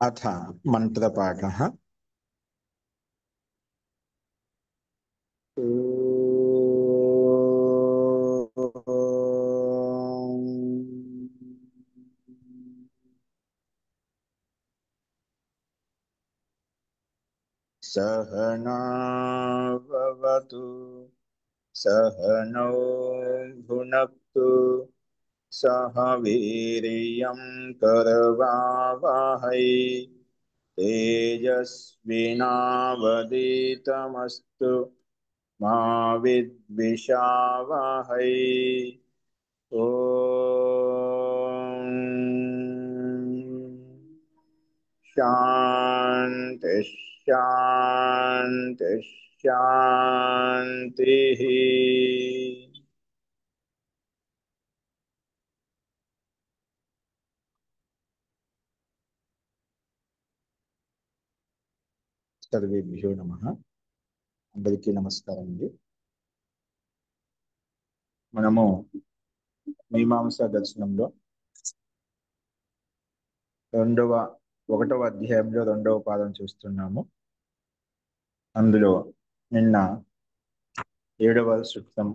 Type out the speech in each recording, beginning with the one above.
अथ मन्त्रपाठः। सहना भवतु सहनौ भुनक्तु सह वीर्यं करवावहै तेजस्विनावधीतमस्तु मा विद्विषावहै। ॐ शान्ति शान्ति शान्तिः। सर्वेभ्यो नमः। అందరికీ నమస్కారం అండి. మనము మీమాంసా దర్శనంలో ఒకటవ అధ్యాయంలో రెండవ పాదం చూస్తున్నాము. అందులో నిన్న 7వ సూక్తం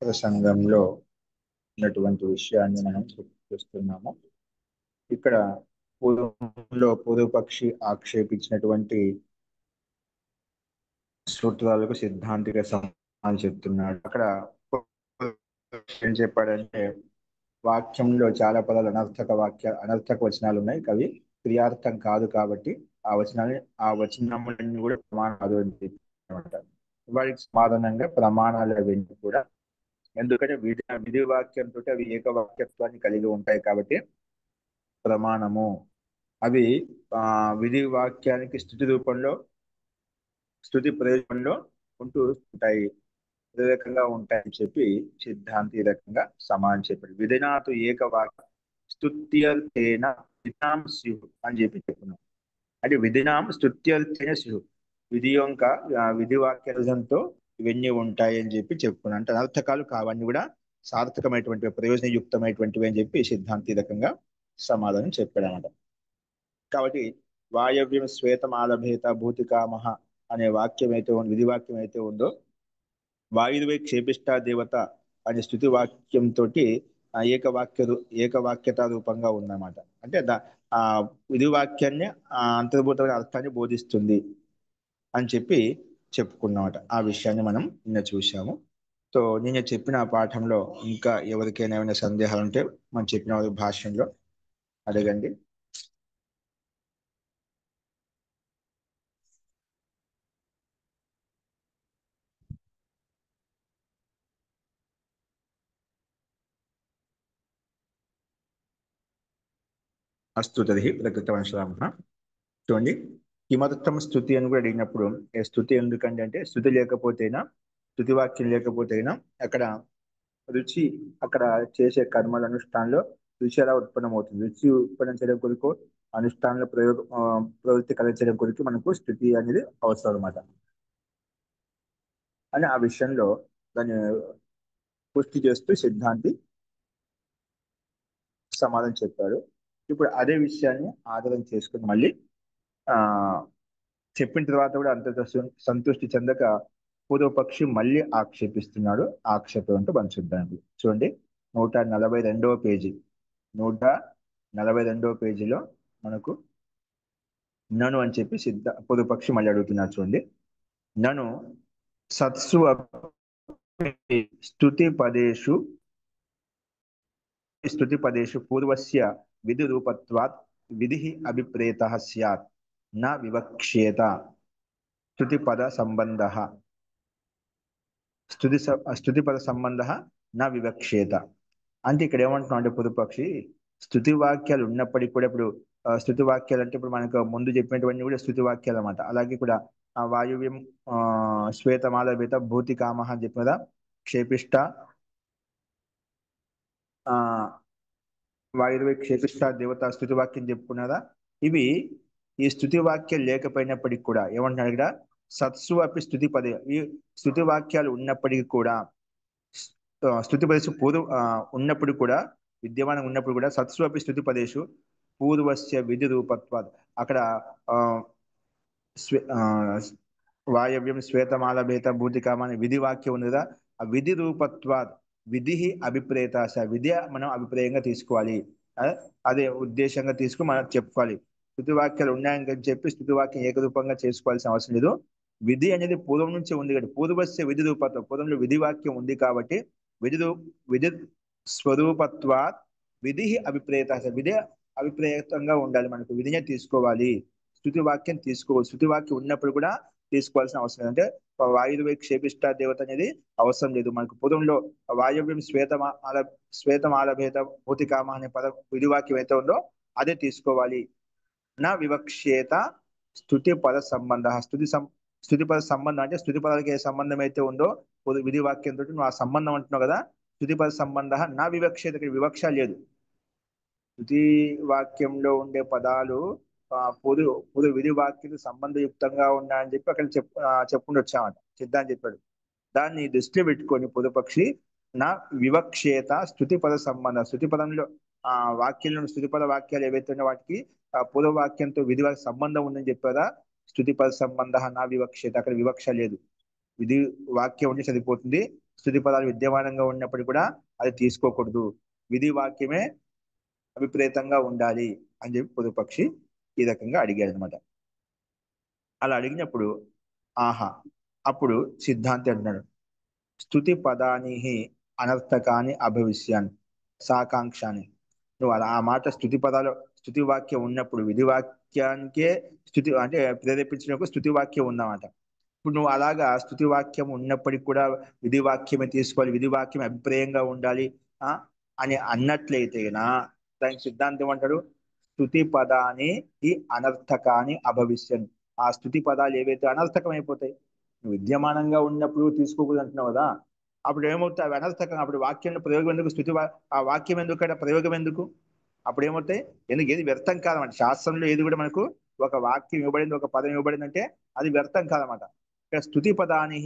ప్రసంగంలో ఉన్నటువంటి విషయాన్ని మనం చూస్తున్నాము. ఇక్కడ పూర్వపక్షి ఆక్షేపించినటువంటి సూత్రాలకు సిద్ధాంతిక సమాధానం చెప్తున్నాడు. అక్కడ ఏం చెప్పాడంటే, వాక్యంలో చాలా పదాలు అనర్థక వచనాలు ఉన్నాయి. అవి క్రియార్థం కాదు కాబట్టి ఆ వచనములన్నీ కూడా ప్రమాణాలు అని చెప్పారన్నమాట. వాటికి సమాధానంగా ప్రమాణాలు అవన్నీ కూడా, ఎందుకంటే విధి వాక్యంతో అవి ఏకవాక్యత్వాన్ని కలిగి ఉంటాయి కాబట్టి ప్రమాణము. అవి విధి వాక్యానికి స్థుతి ప్రయోజనంలో ఉంటూ ఉంటాయి, రకంగా ఉంటాయని చెప్పి సిద్ధాంతి ఈ రకంగా సమానం చెప్పాడు. విధినాతు ఏకవాక్య స్తుత్యర్థేన విధినాం స్యు అని చెప్పి చెప్పుకున్నాం. అంటే విధినాం స్తుత్యర్థేన స్యు, విధి యొక్క విధి వాక్యంతో ఇవన్నీ ఉంటాయి అని చెప్పి చెప్పుకున్నాం. అంటే అనర్థకాలు కావన్నీ కూడా సార్థకమైనటువంటి ప్రయోజనయుక్తమైనటువంటివి అని చెప్పి సిద్ధాంతి రకంగా సమాధానం చెప్పాడు అన్నమాట. కాబట్టి వాయవ్యం శ్వేతమాలభేత భూతికామహ అనే వాక్యం అయితే విధి వాక్యం అయితే ఉందో, వాయువే క్షేపిష్టా దేవత అనే స్థుతి వాక్యంతో ఏకవాక్యత రూపంగా ఉందన్నమాట. అంటే ఆ విధి వాక్యాన్ని అంతర్భూతమైన అర్థాన్ని బోధిస్తుంది అని చెప్పి చెప్పుకున్నమాట. ఆ విషయాన్ని మనం నిన్న చూసాము. సో నేను చెప్పిన పాఠంలో ఇంకా ఎవరికైనా ఏమైనా సందేహాలు ఉంటే మనం చెప్పిన భాష్యంలో అడగండి. అస్తు తర్హి ప్రకృతవంశరామ. చూడండి, కిమర్థం స్థుతి అని కూడా అడిగినప్పుడు స్థుతి ఎందుకంటే, అంటే స్థుతి లేకపోతేనా, స్థుతి వాక్యం లేకపోతేనా అక్కడ రుచి, అక్కడ చేసే కర్మల అనుష్ఠానంలో రుచి ఎలా ఉత్పన్నమవుతుంది, రుచి ఉత్పన్నం చేయడం కొరకు అనుష్ఠానంలో ప్రవృత్తి కలిగించడం కొరకు మనకు స్థుతి అనేది అవసరం అనమాట. అని ఆ విషయంలో దాన్ని పుష్టి చేస్తూ సిద్ధాంతి సమాధానం చెప్పాడు. ఇప్పుడు అదే విషయాన్ని ఆధారం చేసుకుని మళ్ళీ ఆ చెప్పిన తర్వాత కూడా అంత సంతృష్టి చెందక పూర్వపక్షి మళ్ళీ ఆక్షేపిస్తున్నాడు. ఆక్షేపం అంటూ మనం చూద్దాం. చూడండి, 142వ పేజీ 142వ పేజీలో మనకు నను అని చెప్పి పూర్వపక్షి మళ్ళీ అడుగుతున్నారు. చూడండి, నను సత్సు స్తుతి పదేషు పూర్వస్య విధి రూపత్వాత్ విధి అభిప్రేతః స్యాత్ న వివక్ష్యేత స్తుతి పద సంబంధ నా వివక్షేత. అంటే ఇక్కడ ఏమంటున్నాం అంటే, పూర్వపక్షి స్తుతి వాక్యాలు ఉన్నప్పటికీ కూడా, ఇప్పుడు స్తుతి వాక్యాలు అంటే ఇప్పుడు మనకు ముందు చెప్పినటువంటి కూడా స్తుతి వాక్యాలు అన్నమాట. అలాగే కూడా వాయువ్యం శ్వేతమాల వేత భూతి కామహ అని చెప్పిన కదా, క్షేపిష్ట వాయుర్వే క్షేపిష్ట దేవత స్తుతి వాక్యం చెప్పుకున్నదా. ఇవి ఈ స్తుతి వాక్యం లేకపోయినప్పటికీ కూడా ఏమంటున్నాడు ఇక్కడ, సత్సు అపి స్తుతి పదే, ఈ స్తుతి వాక్యాలు ఉన్నప్పటికీ కూడా, స్తుతి పదేశు ఉన్నప్పుడు కూడా, విద్యమానం ఉన్నప్పుడు కూడా, సత్సు అపి స్తుతి పదేశు పూర్వస్య విధి రూపత్వాత్. అక్కడ ఆ, స్వే- ఆ, వాయవ్యం శ్వేతమాల భేత భూతికామ అనే విధి వాక్యం ఉంది కదా, ఆ విధి రూపత్వాత్ విధి అభిప్రేతాశ, విధి మనం అభిప్రాయంగా తీసుకోవాలి. ఆ, అదే ఉద్దేశంగా తీసుకుని మనం చెప్పుకోవాలి. స్థుతి వాక్యాలు ఉన్నాయని చెప్పి స్థుతి వాక్యం ఏకరూపంగా చేసుకోవాల్సిన అవసరం లేదు. విధి అనేది పూర్వం నుంచి ఉంది కాబట్టి, పూర్వస్య విధి రూపత్వం, పూర్వంలో విధి వాక్యం ఉంది కాబట్టి విధి స్వరూపత్వాత్ విధి అభిప్రేతాశ, విధి అభిప్రేతంగా ఉండాలి, మనకు విధినే తీసుకోవాలి. స్థుతి వాక్యం తీసుకోవాలి. స్థుతి వాక్యం ఉన్నప్పుడు కూడా తీసుకోవాల్సిన అవసరం లేదు. అంటే వాయుర్వే క్షేపిష్ట దేవత అనేది అవసరం లేదు మనకు. పూర్వంలో వాయవ్యం శ్వేతమాల భేద భూతికామ అనే పద విధి వాక్యం అయితే ఉందో అదే తీసుకోవాలి. నా వివక్షేత స్థుతి పద సంబంధ, స్థుతి పద సంబంధం అంటే స్థుతి పదాలకి ఏ సంబంధం అయితే ఉందో విధి వాక్యంతో నువ్వు ఆ సంబంధం అంటున్నావు కదా, స్థుతి పద సంబంధ నా వివక్షేత, ఇక్కడ వివక్ష లేదు. శృతి వాక్యంలో ఉండే పదాలు పొదు పొదు విధి వాక్యం సంబంధయుక్తంగా ఉన్నాయని చెప్పి అక్కడ చెప్పుకుంటూ వచ్చామంట, సిద్ధాంతి చెప్పాడు. దాన్ని దృష్టిలో పెట్టుకొని పొదుపక్షి నా వివక్షేత స్థుతి పద సంబంధ, స్థుతి పదంలో ఆ వాక్యంలో స్థుతి పద వాక్యాలు ఏవైతే ఉన్నాయో వాటికి పొదు వాక్యంతో విధి వాక్య సంబంధం ఉందని చెప్పారా. స్థుతి పద సంబంధ నా వివక్షేత, అక్కడ వివక్ష లేదు. విధి వాక్యం ఉంటే సరిపోతుంది. స్థుతి పదాలు విద్యమానంగా ఉన్నప్పటికీ కూడా అది తీసుకోకూడదు. విధి వాక్యమే అభిప్రేతంగా ఉండాలి అని చెప్పి పొదుపక్షి ఈ రకంగా అడిగాడు అనమాట. అలా అడిగినప్పుడు ఆహా, అప్పుడు సిద్ధాంతి అంటున్నాడు, స్థుతి పదాని అనర్థకాని అభవిష్యాన్ని సాకాంక్షాన్ని. నువ్వు అలా ఆ మాట స్థుతి పదాలు స్థుతి వాక్యం ఉన్నప్పుడు విధి వాక్యానికే స్థుతి అంటే ప్రేరేపించినప్పుడు స్థుతి వాక్యం ఉందన్నమాట. ఇప్పుడు నువ్వు అలాగా స్థుతి వాక్యం ఉన్నప్పటికీ కూడా విధి వాక్యమే తీసుకోవాలి, విధి వాక్యం అభిప్రాయంగా ఉండాలి ఆ అని అన్నట్లయితేనా దానికి సిద్ధాంతం అంటాడు, స్థుతి పదాన్ని ఈ అనర్థకాన్ని అభవిష్యన్. ఆ స్థుతి పదాలు ఏవైతే అనర్థకం అయిపోతాయి, నువ్వు విద్యమానంగా ఉన్నప్పుడు తీసుకోకూడదు అంటున్నావు కదా, అప్పుడు ఏమవుతాయి అవి అనర్థకం. అప్పుడు వాక్యంలో ప్రయోగం ఎందుకు, ఆ వాక్యం ఎందుకు, అక్కడ ప్రయోగం ఎందుకు, అప్పుడు ఏమవుతాయి, ఎందుకు ఏది వ్యర్థం కాదన్నమాట. శాస్త్రంలో ఏది కూడా మనకు ఒక వాక్యం ఇవ్వబడింది, ఒక పదం ఇవ్వబడింది అంటే అది వ్యర్థం కాదన్నమాట. ఇక్కడ స్థుతి పదాని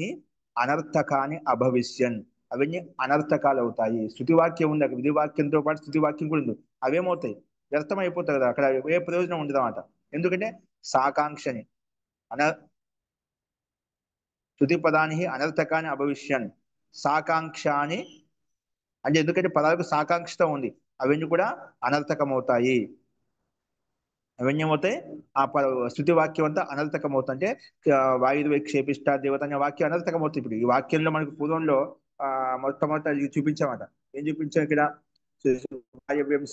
అనర్థకాని అభవిష్యన్, అవన్నీ అనర్థకాలు అవుతాయి. స్థుతి వాక్యం ఉంది, అక్కడ విధి వాక్యంతో పాటు స్థుతి వాక్యం కూడా ఉంది, అవేమవుతాయి వ్యర్థం అయిపోతాయి కదా, అక్కడ ఏ ప్రయోజనం ఉండదు అన్నమాట. ఎందుకంటే సాకాంక్షని అన స్థుతి పదాని అనర్థకాని అభవిష్యన్ సాకాంక్షాని అంటే ఎందుకంటే పదాలకు సాకాంక్షత ఉంది, అవన్నీ కూడా అనర్థకమవుతాయి. అవన్నీ ఏమవుతాయి, స్థుతి వాక్యం అంతా అనర్థకమవుతుంది. అంటే వాయుర్వే క్షేపిష్ట దేవత అనే వాక్యం అనర్థకమవుతుంది. ఇప్పుడు ఈ వాక్యంలో మనకు పూర్వంలో మొట్టమొదట ఇది చూపించామట. ఏం చూపించాం ఇక్కడ, వాయవ్యం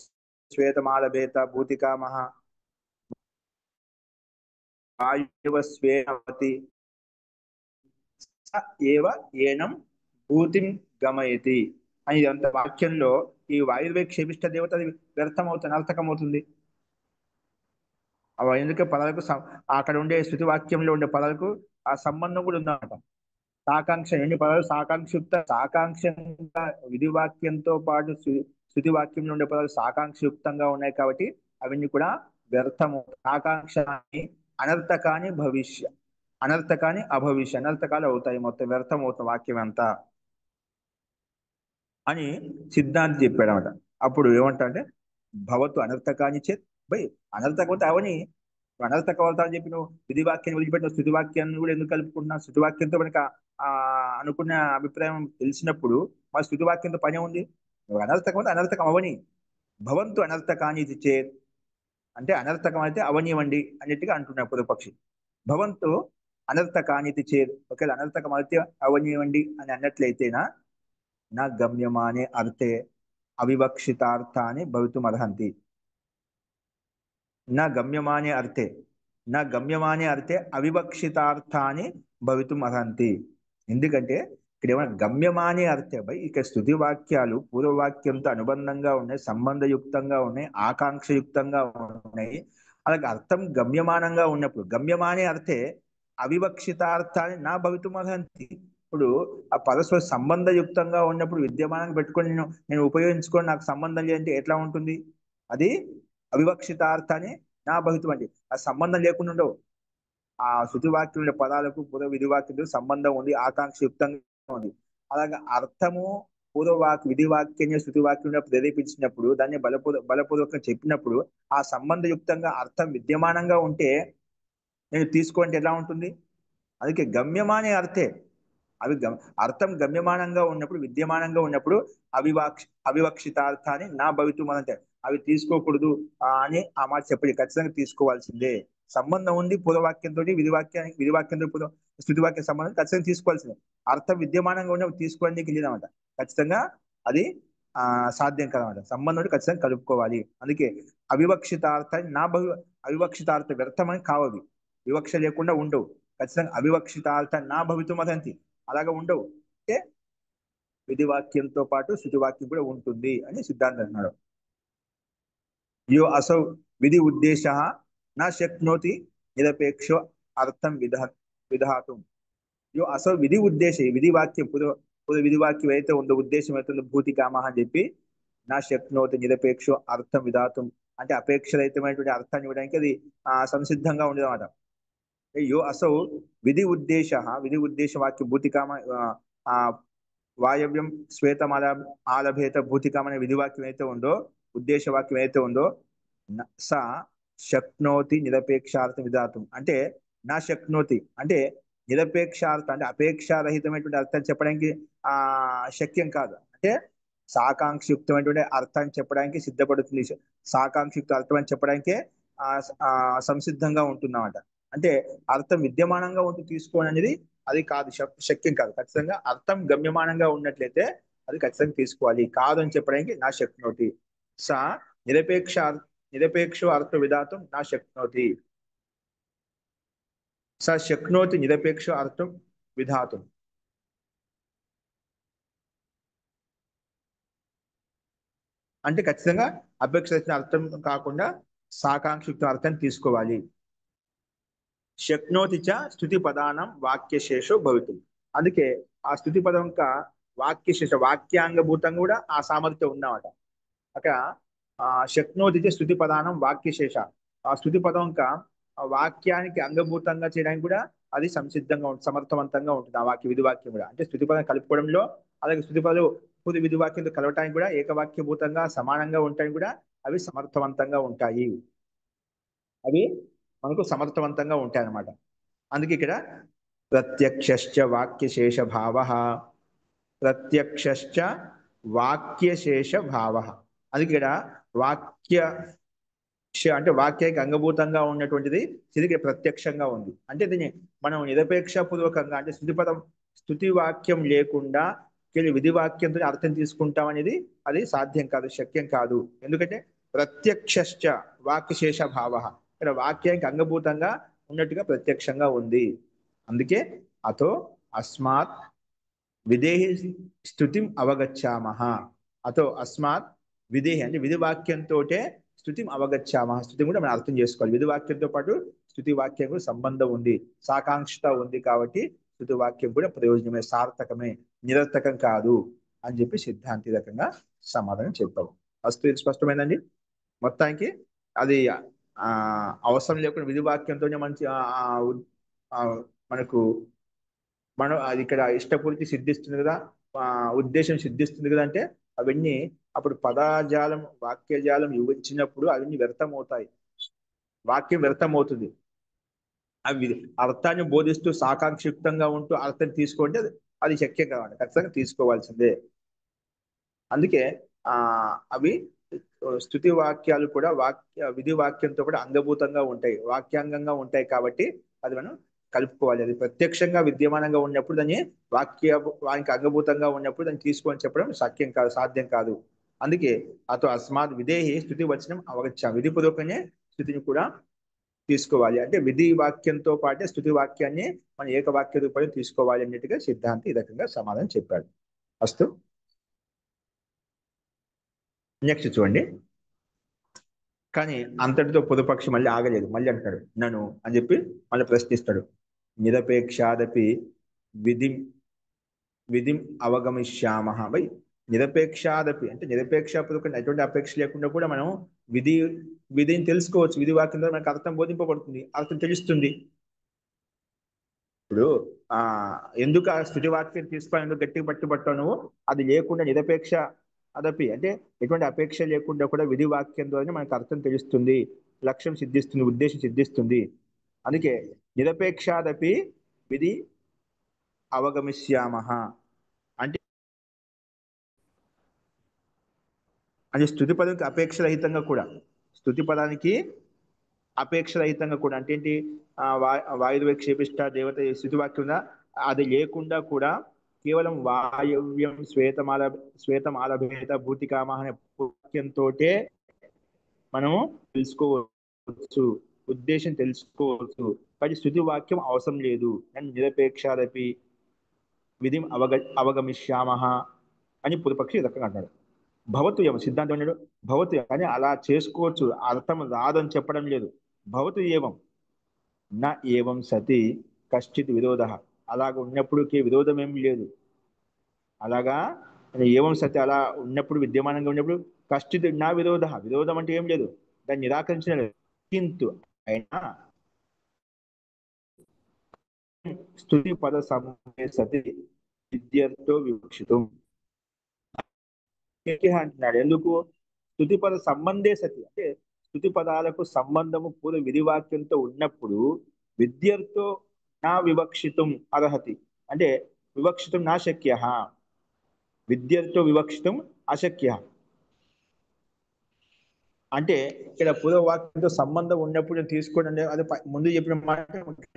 శ్వేతమాల భేత భూతికామహ వాయువ స్వేనవతి ఏవ ఏనం భూతిం గమయతి అని ఇదంతా వాక్యంలో ఈ వాయుర్వే క్షేపిష్ట దేవత అది వ్యర్థం అవుతుంది, అనర్థకం అవుతుంది. అవి ఎందుకంటే పదాలకు అక్కడ ఉండే స్థుతి వాక్యంలో ఉండే పదాలకు ఆ సంబంధం కూడా ఉందన్నమాట. సాకాంక్ష ఎన్ని పదాలు సాకాంక్షంగా విధి వాక్యంతో పాటు స్థుతి వాక్యంలో ఉండే పదాలు సాకాంక్షయుక్తంగా ఉన్నాయి కాబట్టి అవన్నీ కూడా వ్యర్థము. సాకాంక్ష అనర్థకాని భవిష్య అనర్థకాని అభవిష్య, అనర్థకాలు అవుతాయి, మొత్తం వ్యర్థం అవుతుంది వాక్యం అంతా అని సిద్ధాంతి చెప్పాడు అనమాట. అప్పుడు ఏమంటా అంటే భవతు అనర్థకాని చేత్ బై, అనర్థకవత అవని అనర్థకవత అని చెప్పి నువ్వు విధి వాక్యాన్ని వదిలిపెట్టిన స్థుతి వాక్యాన్ని కూడా ఎందుకు కలుపుకుంటున్నా, స్థుతి వాక్యంతో మనకి ఆ అనుకున్న అభిప్రాయం తెలిసినప్పుడు మా స్థుతి వాక్యంతో పని ఉంది. నువ్వు అనర్థకవత అనర్థకం అవని, భవంతు అనర్థకాని చేత్ అంటే అనర్థకం అయితే అవనివ్వండి అన్నిటిగా అంటున్నాడు పూర్వపక్షి. భవంతు అనర్థకానితి చేత్, ఒకవేళ అనర్థకం అయితే అవనివ్వండి అని అన్నట్లయితేనా నా గమ్యమానే అర్థే అవివక్షితార్థాన్ని భవితుమర్హంతి. నా గమ్యమానే అర్థే నా గమ్యమానే అర్థే అవివక్షితార్థాన్ని భవితుమర్హంతి. ఎందుకంటే ఇక్కడ ఏమైనా గమ్యమానే అర్థే బై, ఇక్కడ స్థుతి వాక్యాలు పూర్వవాక్యంతో అనుబంధంగా ఉన్నాయి, సంబంధయుక్తంగా ఉన్నాయి, ఆకాంక్షయుక్తంగా ఉన్నాయి. అలాగే అర్థం గమ్యమానంగా ఉన్నప్పుడు గమ్యమానే అర్థే అవివక్షితార్థాన్ని నా భవితుమర్హంతి. ఇప్పుడు ఆ పరస్పర సంబంధయుక్తంగా ఉన్నప్పుడు విద్యమానంగా పెట్టుకొని నేను ఉపయోగించుకొని నాకు సంబంధం లేదంటే ఎట్లా ఉంటుంది, అది అవివక్షితార్థాన్ని నా భవితం అండి. ఆ సంబంధం లేకుండా ఉండవు. ఆ శృతి వాక్యం పదాలకు పూర్వ విధి వాక్యం సంబంధం ఉంది, ఆకాంక్షయుక్తంగా ఉంది. అలాగే అర్థము విధి వాక్యంగా శృతి వాక్యంగా ప్రేరేపించినప్పుడు దాన్ని బలపూర్వకంగా చెప్పినప్పుడు ఆ సంబంధయుక్తంగా అర్థం విద్యమానంగా ఉంటే నేను తీసుకోండి ఎలా ఉంటుంది? అందుకే గమ్యమానే అర్థే. అవి అర్థం గమ్యమానంగా ఉన్నప్పుడు విద్యమానంగా ఉన్నప్పుడు అవివక్షితార్థాన్ని నా భవితం అంటే అవి తీసుకోకూడదు అని ఆ మాట చెప్పి ఖచ్చితంగా తీసుకోవాల్సిందే. సంబంధం ఉంది పూర్వవాక్యంతో విధివాక్యంతో స్థుతివాక్య సంబంధం ఖచ్చితంగా తీసుకోవాల్సిందే. అర్థం విద్యమానంగా ఉన్నప్పుడు తీసుకోవడానికి లేదన్నమాట. ఖచ్చితంగా అది సాధ్యం కదన్నమాట. సంబంధం ఖచ్చితంగా కలుపుకోవాలి. అందుకే అవివక్షితార్థాన్ని అవివక్షితార్థ వ్యర్థమని కావవి. వివక్ష లేకుండా ఉండవు. ఖచ్చితంగా అవివక్షితార్థ నా భవితం అదంతి అలాగా ఉండవు. అంటే విధివాక్యంతో పాటు శృతివాక్యం కూడా ఉంటుంది అని సిద్ధాంతం అంటున్నాడు. యో అసౌ విధి ఉద్దేశ నా శక్నోతి నిరపేక్షో అర్థం విధాతం. యో అసౌ విధి ఉద్దేశ విధివాక్యం విధివాక్యం అయితే ఉందో ఉద్దేశం అయితే ఉందో భూతి కామ అని చెప్పి నా శక్నోతి నిరపేక్షో అర్థం విధాతం అంటే అపేక్షరహితమైనటువంటి అర్థాన్ని ఇవ్వడానికి అది సంసిద్ధంగా ఉండేదన్నమాట. యో అసౌ విధి ఉద్దేశ వాక్య భూతికామ వాయవ్యం శ్వేతం ఆలభేత భూతికామ అనే విధివాక్యం అయితే ఉందో ఉద్దేశ వాక్యం అయితే ఉందో స శక్నోతి నిరపేక్షార్థ విధాతం అంటే నా శక్నోతి అంటే నిరపేక్షార్థ అంటే అపేక్షారహితమైనటువంటి అర్థం చెప్పడానికి శక్యం కాదు. అంటే సాకాంక్షయుక్తమైనటువంటి అర్థాన్ని చెప్పడానికి సిద్ధపడుతుంది. సాకాంక్షయుక్త అర్థం అని చెప్పడానికే సంసిద్ధంగా ఉంటుందన్నమాట. అంటే అర్థం విద్యమానంగా ఉంటూ తీసుకోని అనేది అది కాదు, శక్యం కాదు. ఖచ్చితంగా అర్థం గమ్యమానంగా ఉన్నట్లయితే అది ఖచ్చితంగా తీసుకోవాలి. కాదు అని చెప్పడానికి నా శక్నోతి సా నిరపేక్షో అర్థ విధాతం నా శక్నోతి స శక్నోతి నిరపేక్ష అర్థం విధాతం. అంటే ఖచ్చితంగా అపేక్ష అర్థం కాకుండా సాకాంక్షయుక్త అర్థం తీసుకోవాలి. శక్నోతి చ స్థుతి పదానం వాక్యశేషో భవితం. అందుకే ఆ స్థుతి పదం యొక్క వాక్యశేష వాక్యాంగభూతం కూడా ఆ సామర్థ్యం ఉన్నమాట. అక్కడ శక్నోతి చ స్థుతి పదానం వాక్యశేష ఆ స్థుతి పదం యొక్క వాక్యానికి అంగభూతంగా చేయడానికి కూడా అది సంసిద్ధంగా ఉంటుంది, సమర్థవంతంగా ఉంటుంది. ఆ విధి వాక్యం కూడా అంటే స్థుతి పదం కలుపుకోవడంలో అలాగే స్థుతి పదాలు విధి వాక్యంతో కలవటానికి కూడా ఏకవాక్యభూతంగా సమానంగా ఉంటాయని కూడా అవి సమర్థవంతంగా ఉంటాయి. అవి మనకు సమర్థవంతంగా ఉంటాయి అన్నమాట. అందుకే ఇక్కడ ప్రత్యక్షశ్చ వాక్యశేష భావ ప్రత్యక్షశ్చ వాక్యశేష భావ. అందుకే ఇక్కడ వాక్య అంటే వాక్యానికి అంగభూతంగా ఉన్నటువంటిది తిరిగి ప్రత్యక్షంగా ఉంది. అంటే దీన్ని మనం నిరపేక్ష పూర్వకంగా అంటే స్థుతి వాక్యం లేకుండా విధి వాక్యంతో అర్థం తీసుకుంటాం అనేది అది సాధ్యం కాదు, శక్యం కాదు. ఎందుకంటే ప్రత్యక్షశ్చ వాక్యశేష భావ ఇక్కడ వాక్యానికి అంగభూతంగా ఉన్నట్టుగా ప్రత్యక్షంగా ఉంది. అందుకే అతో అస్మాత్ విదేహి స్థుతిం అవగచ్చామహ. అతో అస్మాత్ విదేహి అంటే విధి వాక్యంతో స్థుతిం అవగచ్చామహ. స్థుతి కూడా మనం అర్థం చేసుకోవాలి. విధి వాక్యంతో పాటు స్థుతి వాక్యం కూడా సంబంధం ఉంది, సాకాంక్షత ఉంది. కాబట్టి స్థుతి వాక్యం కూడా ప్రయోజనమే, సార్థకమే, నిరర్థకం కాదు అని చెప్పి సిద్ధాంతి రకంగా సమాధానం చెప్పావు. అస్తు ఇది స్పష్టమైందండి. మొత్తానికి అది అవసరం లేకుండా విధి వాక్యంతోనే మంచి మనకు అది ఇక్కడ ఇష్టపూర్తి సిద్ధిస్తుంది కదా, ఉద్దేశం సిద్ధిస్తుంది కదా. అంటే అవన్నీ అప్పుడు పదజాలం వాక్యజాలం యువచ్చినప్పుడు అవన్నీ వ్యర్థమవుతాయి, వాక్యం వ్యర్థమవుతుంది. అవి అర్థాన్ని బోధిస్తూ సాకాంక్షయుక్తంగా ఉంటూ అర్థం తీసుకుంటే అది శక్యం కావాలి, ఖచ్చితంగా తీసుకోవాల్సిందే. అందుకే అవి స్థుతి వాక్యాలు కూడా విధి వాక్యంతో కూడా అంగభూతంగా ఉంటాయి, వాక్యాంగంగా ఉంటాయి. కాబట్టి అది మనం కలుపుకోవాలి. అది ప్రత్యక్షంగా విద్యమానంగా ఉన్నప్పుడు దాన్ని వానికి అంగభూతంగా ఉన్నప్పుడు దాన్ని తీసుకొని చెప్పడం శక్యం కాదు, సాధ్యం కాదు. అందుకే అతో అస్మాత్ విధేహి స్థుతి వచనం అవగచ్చా. విధిపూర్వకనే స్థుతిని కూడా తీసుకోవాలి. అంటే విధి వాక్యంతో పాటే స్థుతి వాక్యాన్ని మనం ఏకవాక్య రూపంలో తీసుకోవాలి అన్నట్టుగా సిద్ధాంతి ఈ రకంగా సమాధానం చెప్పాడు. అస్తు నెక్స్ట్ చూడండి. కానీ అంతటితో పొదుపక్షి మళ్ళీ ఆగలేదు. మళ్ళీ అంటాడు నన్ను అని చెప్పి మళ్ళీ ప్రశ్నిస్తాడు. నిరపేక్షాదపి విధిం అవగమిష్యామహ. బై నిరపేక్షాదపి అంటే నిరపేక్షపూర్వకంగా ఎటువంటి అపేక్ష లేకుండా కూడా మనం విధిని తెలుసుకోవచ్చు. విధి వాక్యం ద్వారా మనకు అర్థం బోధింపబడుతుంది, అర్థం తెలుస్తుంది. ఇప్పుడు ఆ ఎందుకు ఆ స్థుతి వాక్యం తీసుకొని ఎందుకు గట్టిగా పట్టుబట్టావు నువ్వు? అది లేకుండా నిరపేక్ష అదపి అంటే ఎటువంటి అపేక్ష లేకుండా కూడా విధి వాక్యం ద్వారానే మనకు అర్థం తెలుస్తుంది, లక్ష్యం సిద్ధిస్తుంది, ఉద్దేశం సిద్ధిస్తుంది. అందుకే నిరపేక్షాదపి విధి అవగమిష్యామః అంటే అది స్థుతి పదానికి అపేక్ష రహితంగా కూడా, స్థుతి పదానికి అపేక్ష రహితంగా కూడా అంటే ఏంటి? వాయుర్వేక్షేపిష్ట దేవత స్థుతి వాక్యం ఉందా? అది లేకుండా కూడా కేవలం వాయవ్యం శ్వేతమాల భూతికామ అనే వాక్యంతో మనము తెలుసుకోవచ్చు, ఉద్దేశం తెలుసుకోవచ్చు. కానీ స్థుతి వాక్యం అవసరం లేదు. నేను నిరపేక్షాదపి విధిం అవగమిష్యామః అని పూర్వపక్షి ఈ రకంగా అంటాడు. భవతు ఏమో సిద్ధాంతం అన్నాడు భవతు కానీ అలా చేసుకోవచ్చు, అర్థం రాదని చెప్పడం లేదు. భవతు ఏవం నా ఏవం సతి కశ్చిత్ విరోధ, అలాగ ఉన్నప్పుడుకి విరోధం ఏం లేదు. అలాగా ఏవం సతి అలా ఉన్నప్పుడు విద్యమానంగా ఉన్నప్పుడు కశ్చిత్ నా విరోధ, విరోధం అంటే ఏం లేదు, దాన్ని నిరాకరించడం లేదు. కింతు అయినా స్తుతి పద సమయ సతి విద్యతో వివక్షితం అంటున్నాడు. ఎందుకు? స్తుతి పద సంబంధే సతి అంటే స్తుతి పదాలకు సంబంధము పూర్వ విధివాక్యంతో ఉన్నప్పుడు విద్యతో నా వివక్షితం అర్హతి అంటే వివక్షితం నా శక్య, విద్యతో వివక్షితం అశక్య. అంటే ఇక్కడ పూర్వవాక్యంతో సంబంధం ఉన్నప్పుడు నేను తీసుకోండి అది ముందు చెప్పిన మాట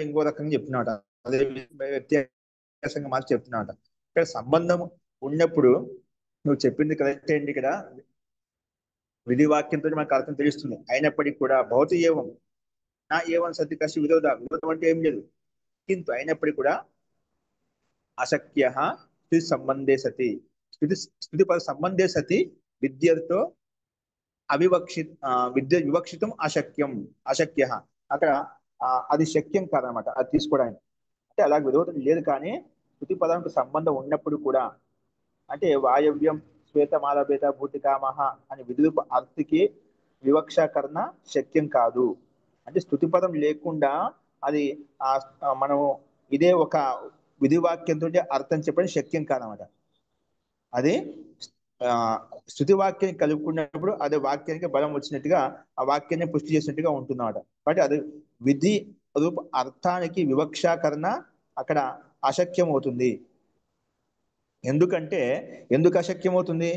ఇంకో రకంగా చెప్పినమాట, అదే వ్యత్యాసంగా మార్చి చెప్తున్నమాట. ఇక్కడ సంబంధం ఉన్నప్పుడు నువ్వు చెప్పింది కరెక్ట్ అండి. ఇక్కడ విధి వాక్యంతో మనకు అర్థం తెలుస్తుంది. అయినప్పటికీ కూడా భౌతిక ఏవం నా ఏవం సతి కసి విరోధం అంటే ఏం లేదు. కింద అయినప్పటికీ కూడా అశక్య స్థితి సంబంధే సతి స్థితి పద సంబంధే సతి విద్యతో వివక్షితం అశక్యం అశక్య. అక్కడ అది శక్యం కాదనమాట అది తీసుకోవడానికి. అంటే అలా విరోధం లేదు, కానీ స్థుతి పదానికి సంబంధం ఉన్నప్పుడు కూడా అంటే వాయవ్యం శ్వేతమాలభేద భూతికామహ అని విధులకు అర్థకి వివక్షకరణ శక్యం కాదు. అంటే స్థుతి పదం లేకుండా అది మనం ఇదే ఒక విధివాక్యంతో అర్థం చెప్పడం శక్యం కాదనమాట. అది స్థుతి వాక్యాన్ని కలుపుకున్నప్పుడు అదే వాక్యానికి బలం వచ్చినట్టుగా ఆ వాక్యాన్ని పుష్టి చేసినట్టుగా ఉంటుందన్నమాట. కాబట్టి అది విధి రూప అర్థానికి వివక్షాకరణ అక్కడ అశక్యం అవుతుంది. ఎందుకు అశక్యం అవుతుంది?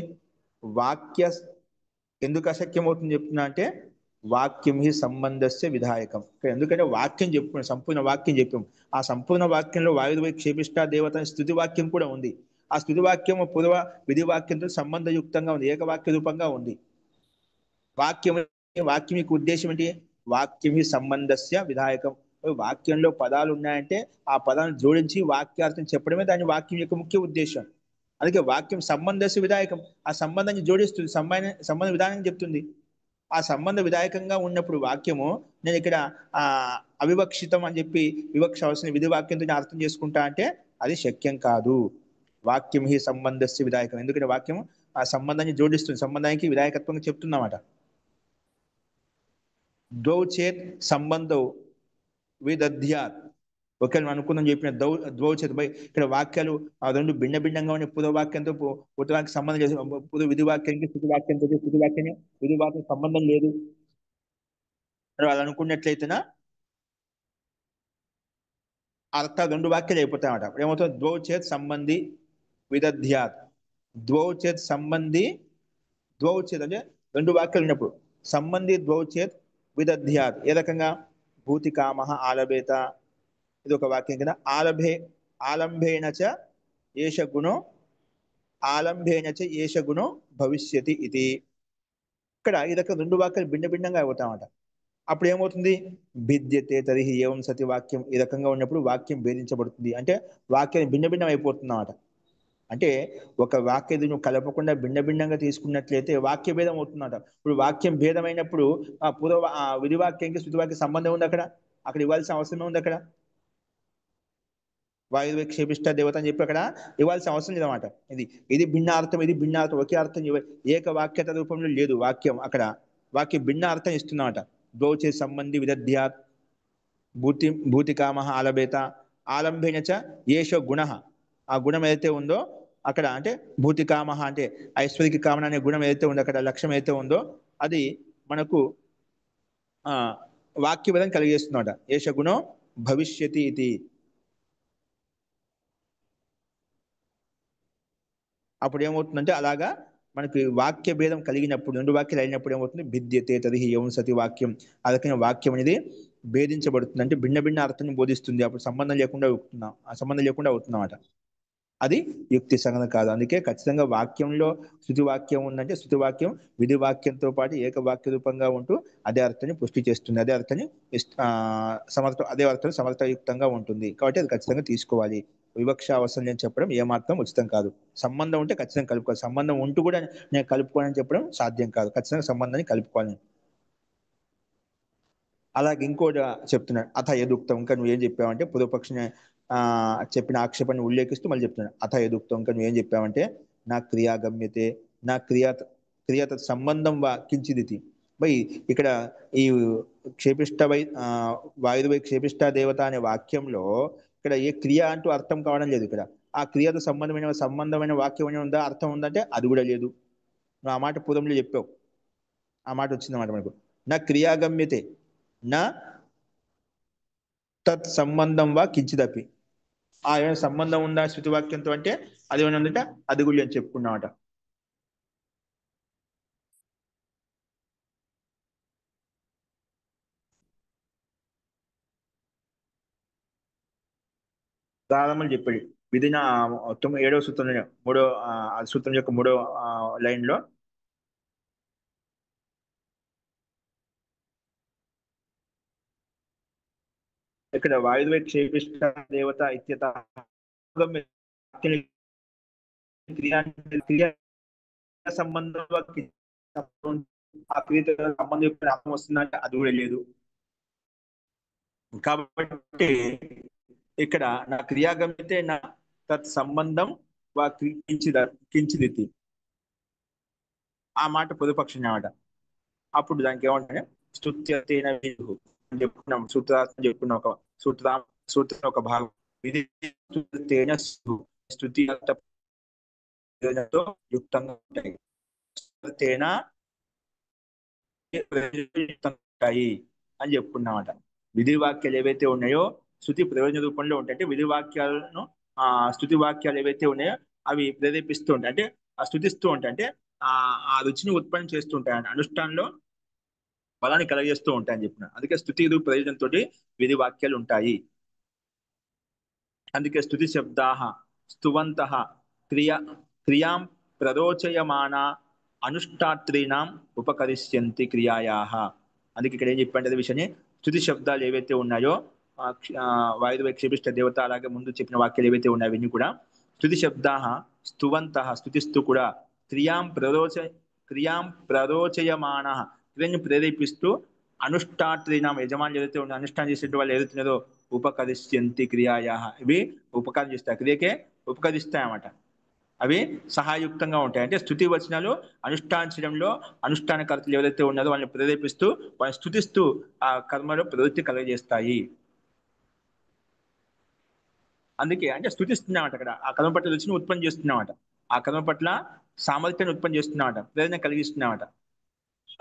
వాక్య ఎందుకు అశక్యం అవుతుంది చెప్తున్నా అంటే వాక్యం హి సంబంధస్య విధాయకం. ఎందుకంటే వాక్యం చెప్పుకున్నాం, సంపూర్ణ వాక్యం చెప్పాం. ఆ సంపూర్ణ వాక్యంలో వాయుర్వేద క్షేపిష్ట దేవత స్థుతి వాక్యం కూడా ఉంది. ఆ స్థుతి వాక్యం పూర్వ విధి వాక్యంతో సంబంధయుక్తంగా ఉంది, ఏకవాక్య రూపంగా ఉంది. వాక్యం వాక్యం యొక్క ఉద్దేశం ఏంటి? వాక్యం హి సంబంధస్య విధాయకం. వాక్యంలో పదాలు ఉన్నాయంటే ఆ పదాలను జోడించి వాక్యార్థం చెప్పడమే దాని వాక్యం యొక్క ముఖ్య ఉద్దేశం. అందుకే వాక్యం సంబంధస్య విధాయకం, ఆ సంబంధాన్ని జోడిస్తుంది, సంబంధ విధానం చెప్తుంది. ఆ సంబంధ విధాయకంగా ఉన్నప్పుడు వాక్యము నేను ఇక్కడ ఆ అవివక్షితం అని చెప్పి వివక్ష అవసరం విధి వాక్యంతో నేను అర్థం చేసుకుంటా అంటే అది శక్యం కాదు. వాక్యం హి సంబంధస్య విధాయకం, ఎందుకంటే వాక్యం ఆ సంబంధాన్ని జోడిస్తుంది, సంబంధానికి విధాయకత్వంగా చెప్తుందన్నమాట. ద్వౌ చేత్ సంబంధం విదధ్యాత్, ఒకవేళ అనుకుందాం చెప్పిన ద్వౌ చేత్ బై ఇక్కడ వాక్యాలు ఆ రెండు భిన్న భిన్నంగా ఉండే పుద వాక్యంతో పుటవాక్య సంబంధం చేసి పుద విధి వాక్యానికి స్థుతి వాక్యంతో స్థుతి వాక్యాన్ని విధి వాక్యం సంబంధం లేదు అని వాళ్ళు అనుకున్నట్లయితేనా అర్థ రెండు వాక్యాలు అయిపోతాయి అన్నమాట. అప్పుడు ఏమవుతుంది? ద్వౌ చేత్ సంబంధి విదధ్యాత్, ద్వౌ చేత్ సంబంధి, ద్వౌ చేత్ అంటే రెండు వాక్యాలు ఉన్నప్పుడు సంబంధి ద్వౌ చేత్ విదధ్యాత్. ఏ రకంగా? భూతికామ ఆలభేత, ఇది ఒక వాక్యం కదా. ఆలంబేన చ ఏష గుణో ఆలంబేన చ ఏష గుణో భవిష్యతి ఇది. ఇక్కడ ఈ రకంగా రెండు వాక్యాలు భిన్న భిన్నంగా అవుతామట. అప్పుడు ఏమవుతుంది? భిద్యతే తరిహి ఏవం సతి వాక్యం. ఈ రకంగా ఉన్నప్పుడు వాక్యం భేదించబడుతుంది, అంటే వాక్యం భిన్న భిన్నం అయిపోతుంది అన్నమాట. అంటే ఒక వాక్యం నువ్వు కలపకుండా భిన్న భిన్నంగా తీసుకున్నట్లయితే వాక్య భేదం అవుతుందట. ఇప్పుడు వాక్యం భేదమైనప్పుడు ఆ విధి వాక్యానికి శృతి వాక్యం సంబంధం ఉంది అక్కడ, అక్కడ ఇవ్వాల్సిన అవసరమే ఉంది అక్కడ. వాయుర్వేద క్షేపిష్ట దేవత అని చెప్పి అక్కడ ఇవ్వాల్సిన అవసరం లేదన్నమాట. ఇది భిన్నార్థం, ఇది భిన్నార్థం, ఒకే అర్థం ఏక వాక్యత రూపంలో లేదు వాక్యం. అక్కడ వాక్యం భిన్న అర్థం ఇస్తున్నమాట. ద్వౌచే సంబంధి విదధ్యాత్ భూతికామ ఆలభేత ఆలంబేన చ ఏషో గుణ, ఆ గుణం ఏదైతే ఉందో అక్కడ అంటే భూతి కామ అంటే ఐశ్వర్యకి కామన అనే గుణం ఏదైతే ఉందో అక్కడ లక్ష్యం ఏదైతే ఉందో అది మనకు ఆ వాక్యబలం కలిగేస్తున్నమాట. ఏష గుణం భవిష్యతి ఇది. అప్పుడు ఏమవుతుందంటే అలాగా మనకి వాక్య భేదం కలిగినప్పుడు, రెండు వాక్యాలు అయినప్పుడు ఏమవుతుంది, భిద్యతే తదిహి యం సతి వాక్యం. ఆ రకమైన వాక్యం అనేది భేదించబడుతుంది, అంటే భిన్న భిన్న అర్థాన్ని బోధిస్తుంది. అప్పుడు సంబంధం లేకుండా అవుతున్నాం, ఆ సంబంధం లేకుండా అవుతున్నమాట. అది యుక్తి సంగతి కాదు. అందుకే ఖచ్చితంగా వాక్యంలో శృతి వాక్యం ఉందంటే శృతి వాక్యం విధి వాక్యంతో పాటు ఏకవాక్య రూపంగా ఉంటూ అదే అర్థాన్ని పుష్టి చేస్తుంది, అదే అర్థాన్ని అదే అర్థం సమర్థయుక్తంగా ఉంటుంది. కాబట్టి అది ఖచ్చితంగా తీసుకోవాలి. వివక్ష అవసరం లేని చెప్పడం ఏమాత్రం ఉచితం కాదు. సంబంధం ఉంటే ఖచ్చితంగా కలుపుకోవాలి, సంబంధం ఉంటూ కూడా నేను కలుపుకోవాలని చెప్పడం సాధ్యం కాదు. ఖచ్చితంగా సంబంధాన్ని కలుపుకోవాలి. అలాగే ఇంకోటి చెప్తున్నాడు, అథ యదుక్తం, ఇంకా నువ్వేం చెప్పావంటే పూర్వపక్షిని చెప్పిన ఆక్షేపాన్ని ఉల్లేఖిస్తూ మళ్ళీ చెప్తున్నాడు. అథ యదుక్తం, ఇంకా నువ్వేం చెప్పావంటే నా క్రియా గమ్యతే, నా క్రియత సంబంధం వా కించిదితి. బై ఇక్కడ ఈ క్షేపిష్ట వాయువై క్షేపిష్ట దేవత అనే వాక్యంలో ఇక్కడ ఏ క్రియ అంటూ అర్థం కావడం లేదు. ఇక్కడ ఆ క్రియతో సంబంధమైన వాక్యం ఏమైనా ఉందా, అర్థం ఉందంటే అది కూడా లేదు. నువ్వు ఆ మాట పూర్వంలో చెప్పావు, ఆ మాట వచ్చిందన్నమాట మనకు. నా క్రియాగమ్యతే నా తత్ సంబంధం వా కించిదపి. ఆ ఏమైనా సంబంధం ఉందా శృతివాక్యంతో అంటే అది ఏమైనా ఉందంటే అది కూడా అని చెప్పుకున్నామట. ప్రారంభం చెప్పాడు విధిన 7వ సూత్రంలో ఆ సూత్రం యొక్క 3వ లైన్ లో ఇక్కడ వాయుద్వై క్షేపిష్ట దేవత ఇత్యత క్రియా క్రియా సంబంధం ఆ క్రియతో సంబంధం యొక్క అర్థం వస్తుందంటే అది కూడా లేదు. కాబట్టి ఇక్కడ నా క్రియాగమ్యతే నా తత్ సంబంధం వా కించిదితి, ఆ మాట పొదుపక్షం అన్నమాట. అప్పుడు దానికి ఏమంటే స్తుత్యతేన విధు అని చెప్పుకున్నాం, సూత్రార్థం చెప్పుకున్నాం, ఒక సూత్రం ఒక భాగం. విధి స్తుత్యతేన స్యు, స్తుతి అర్థ ప్రయోజనంతో యుక్తంగా ఉంటాయి. తేన ఉంటాయి అని చెప్పుకున్నామట. విధి వాక్యాలు ఏవైతే ఉన్నాయో శృతి ప్రయోజన రూపంలో ఉంటాయి. అంటే విధి వాక్యాలను ఆ స్థుతి వాక్యాలు ఏవైతే ఉన్నాయో అవి ప్రేరేపిస్తూ ఉంటాయి, అంటే ఆ స్థుతిస్తూ ఉంటాయి, అంటే ఆ ఆ రుచిని ఉత్పన్నం చేస్తూ ఉంటాయి, అనుష్ఠానంలో బలాన్ని కలగజేస్తూ ఉంటాయని చెప్పిన. అందుకే స్థుతి ప్రయోజనంతో విధి వాక్యాలు ఉంటాయి. అందుకే స్థుతి శబ్దా స్తువంత క్రియా క్రియాం ప్రరోచయమాన అనుష్ఠాత్రీణాం ఉపకరిష్యంతి క్రియాయా. అందుకే ఇక్కడ ఏం చెప్పండి అదే విషయాన్ని, స్థుతి శబ్దాలు ఏవైతే ఉన్నాయో వాయుదేవ క్షేపిష్ట దేవత అలాగే ముందు చెప్పిన వాక్యాలు ఏవైతే ఉన్నాయో ఇవన్నీ కూడా స్థుతి శబ్దా స్తువంత స్థుతిస్తూ కూడా క్రియాం ప్రరోచయమాన క్రియను ప్రేరేపిస్తూ అనుష్ఠాత్రీణం యజమానులు ఏదైతే ఉన్నారో అనుష్ఠానం చేసే వాళ్ళు ఏదైతున్నారో ఉపకరిష్యంతి క్రియాయా, ఇవి ఉపకారం చేస్తాయి, క్రియకే ఉపకరిస్తాయి అన్నమాట. అవి సహాయుక్తంగా ఉంటాయి, అంటే స్థుతి వచనాలు అనుష్ఠానించడంలో అనుష్ఠానకర్తలు ఎవరైతే ఉన్నారో వాళ్ళని ప్రేరేపిస్తూ వాళ్ళని స్థుతిస్తూ ఆ కర్మలో ప్రవృత్తి కలగజేస్తాయి. అందుకే అంటే స్థుతిస్తున్నామట, అక్కడ ఆ కర్మ పట్ల రుచిని ఉత్పన్నం చేస్తున్నామట, ఆ కర్మ పట్ల సామర్థ్యాన్ని ఉత్పన్నం చేస్తున్నామట, ప్రేరణ కలిగిస్తున్నామట.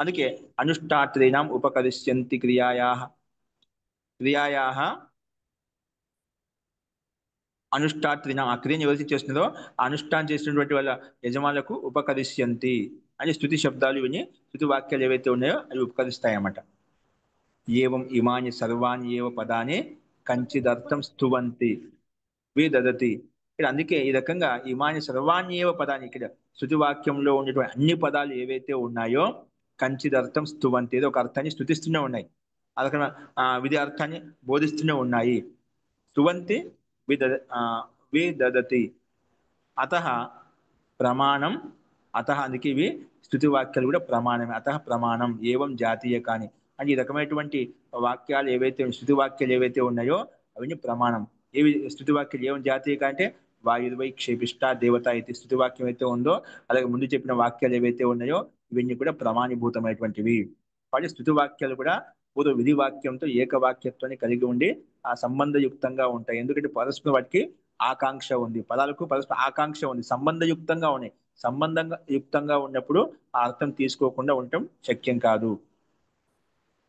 అందుకే అనుష్ఠాత్రీణాం ఉపకరిష్యంతి క్రియాయా అనుష్ఠాత్రిన, ఆ క్రియను ఎవరైతే చేస్తుందో ఆ అనుష్ఠానం చేసినటువంటి వాళ్ళ యజమానులకు ఉపకరిష్యంతి అని స్థుతి శబ్దాలు ఇవన్నీ స్థుతి వాక్యాలు ఏవైతే ఉన్నాయో అవి ఉపకరిస్తాయి అన్నమాట. ఏవం ఇమాని సర్వాణి ఏవ పదాన్ని కంచిదర్థం స్తువంతి విదదతి. ఇక్కడ అందుకే ఈ రకంగా ఇమాని సర్వాణి ఏవ పదాన్ని, ఇక్కడ స్థుతి వాక్యంలో ఉండేటువంటి అన్ని పదాలు ఏవైతే ఉన్నాయో కంచిదర్థం స్తువంతి, ఏదో ఒక అర్థాన్ని స్థుతిస్తూనే ఉన్నాయి, అదొక విధి అర్థాన్ని బోధిస్తూనే ఉన్నాయి. స్తువంతి విద విదదతి అత ప్రమాణం. అందుకే ఇవి స్థుతి వాక్యాలు కూడా ప్రమాణమే. ప్రమాణం ఏవం జాతీయ కాని, అంటే ఈ రకమైనటువంటి వాక్యాలు ఏవైతే స్థుతి వాక్యాలు ఏవైతే ఉన్నాయో అవన్నీ ప్రమాణం. ఏవి స్థుతి వాక్యాలు ఏవం జాతీయ అంటే వాయుర్వై క్షేపిష్ట దేవత అయితే స్థుతి వాక్యం అయితే ఉందో అలాగే ముందు చెప్పిన వాక్యాలు ఏవైతే ఉన్నాయో ఇవన్నీ కూడా ప్రమాణీభూతమైనటువంటివి. వాటి స్థుతి వాక్యాలు కూడా పూర్వ విధి వాక్యంతో ఏకవాక్యత్వాన్ని కలిగి ఉండి ఆ సంబంధయుక్తంగా ఉంటాయి. ఎందుకంటే పరస్పర వాటికి ఆకాంక్ష ఉంది, పదాలకు పరస్పర ఆకాంక్ష ఉంది, సంబంధయుక్తంగా ఉన్నాయి. సంబంధంగా యుక్తంగా ఉన్నప్పుడు ఆ అర్థం తీసుకోకుండా ఉండటం శక్యం కాదు.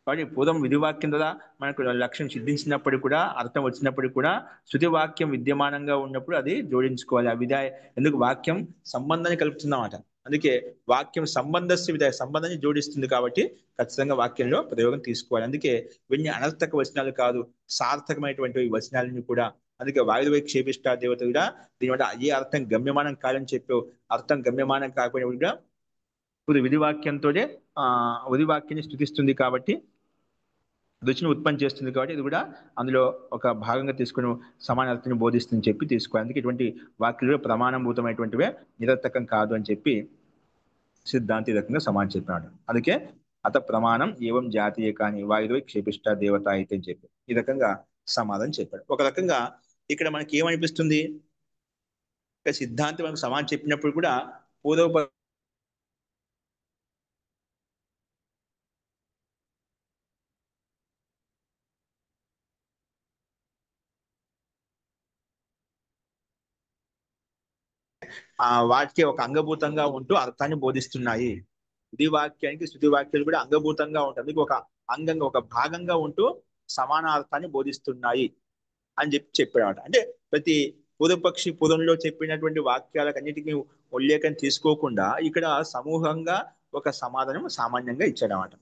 కాబట్టి పూర్వం విధివాక్యం ద్వారా మనకు లక్ష్యం సిద్ధించినప్పటికీ కూడా, అర్థం వచ్చినప్పటికీ కూడా శృతి వాక్యం విద్యమానంగా ఉన్నప్పుడు అది జోడించుకోవాలి. ఆ విధాయ ఎందుకు వాక్యం సంబంధాన్ని కలుపుతుందన్నమాట. అందుకే వాక్యం సంబంధస్య విధాయ సంబంధాన్ని జోడిస్తుంది కాబట్టి ఖచ్చితంగా వాక్యంలో ప్రయోగం తీసుకోవాలి. అందుకే ఇవన్నీ అనర్థక వచనాలు కాదు, సార్థకమైనటువంటి వచనాలని కూడా. అందుకే వాయువై క్షేపిష్ట దేవత కూడా దీని వల్ల ఏ అర్థం గమ్యమానం కాదని చెప్పావు, అర్థం గమ్యమానం కాకపోయినప్పుడు కూడా ఇప్పుడు విధివాక్యంతోనే విధివాక్యాన్ని స్థుతిస్తుంది కాబట్టి, రుచిని ఉత్పత్తి చేస్తుంది కాబట్టి ఇది కూడా అందులో ఒక భాగంగా తీసుకుని సమానార్థాన్ని బోధిస్తుందని చెప్పి తీసుకోవాలి. అందుకే ఇటువంటి వాక్యాలు ప్రమాణభూతమైనటువంటివే, నిరర్థకం కాదు అని చెప్పి సిద్ధాంతి రకంగా సమానం చెప్పినాడు. అందుకే అత ప్రమాణం ఏవం జాతీయ కాని వాయువై క్షేపిష్ట దేవత అయితే అని చెప్పి ఈ రకంగా సమాధానం చెప్పాడు. ఒక రకంగా ఇక్కడ మనకి ఏమనిపిస్తుంది, సిద్ధాంతి మనకు సమానం చెప్పినప్పుడు కూడా పూర్వ వాటికి ఒక అంగభూతంగా ఉంటూ అర్థాన్ని బోధిస్తున్నాయి. ఇది వాక్యానికి శృతి వాక్యాలు కూడా అంగభూతంగా ఉంటుంది, ఒక అంగంగా ఒక భాగంగా ఉంటూ సమానార్థాన్ని బోధిస్తున్నాయి అని చెప్పాడు. అంటే ప్రతి పూర్వపక్షి పూర్వంలో చెప్పినటువంటి వాక్యాలకన్నిటికీ ఉల్లేఖం తీసుకోకుండా ఇక్కడ సమూహంగా ఒక సమాధానం సామాన్యంగా ఇచ్చాడనమాట.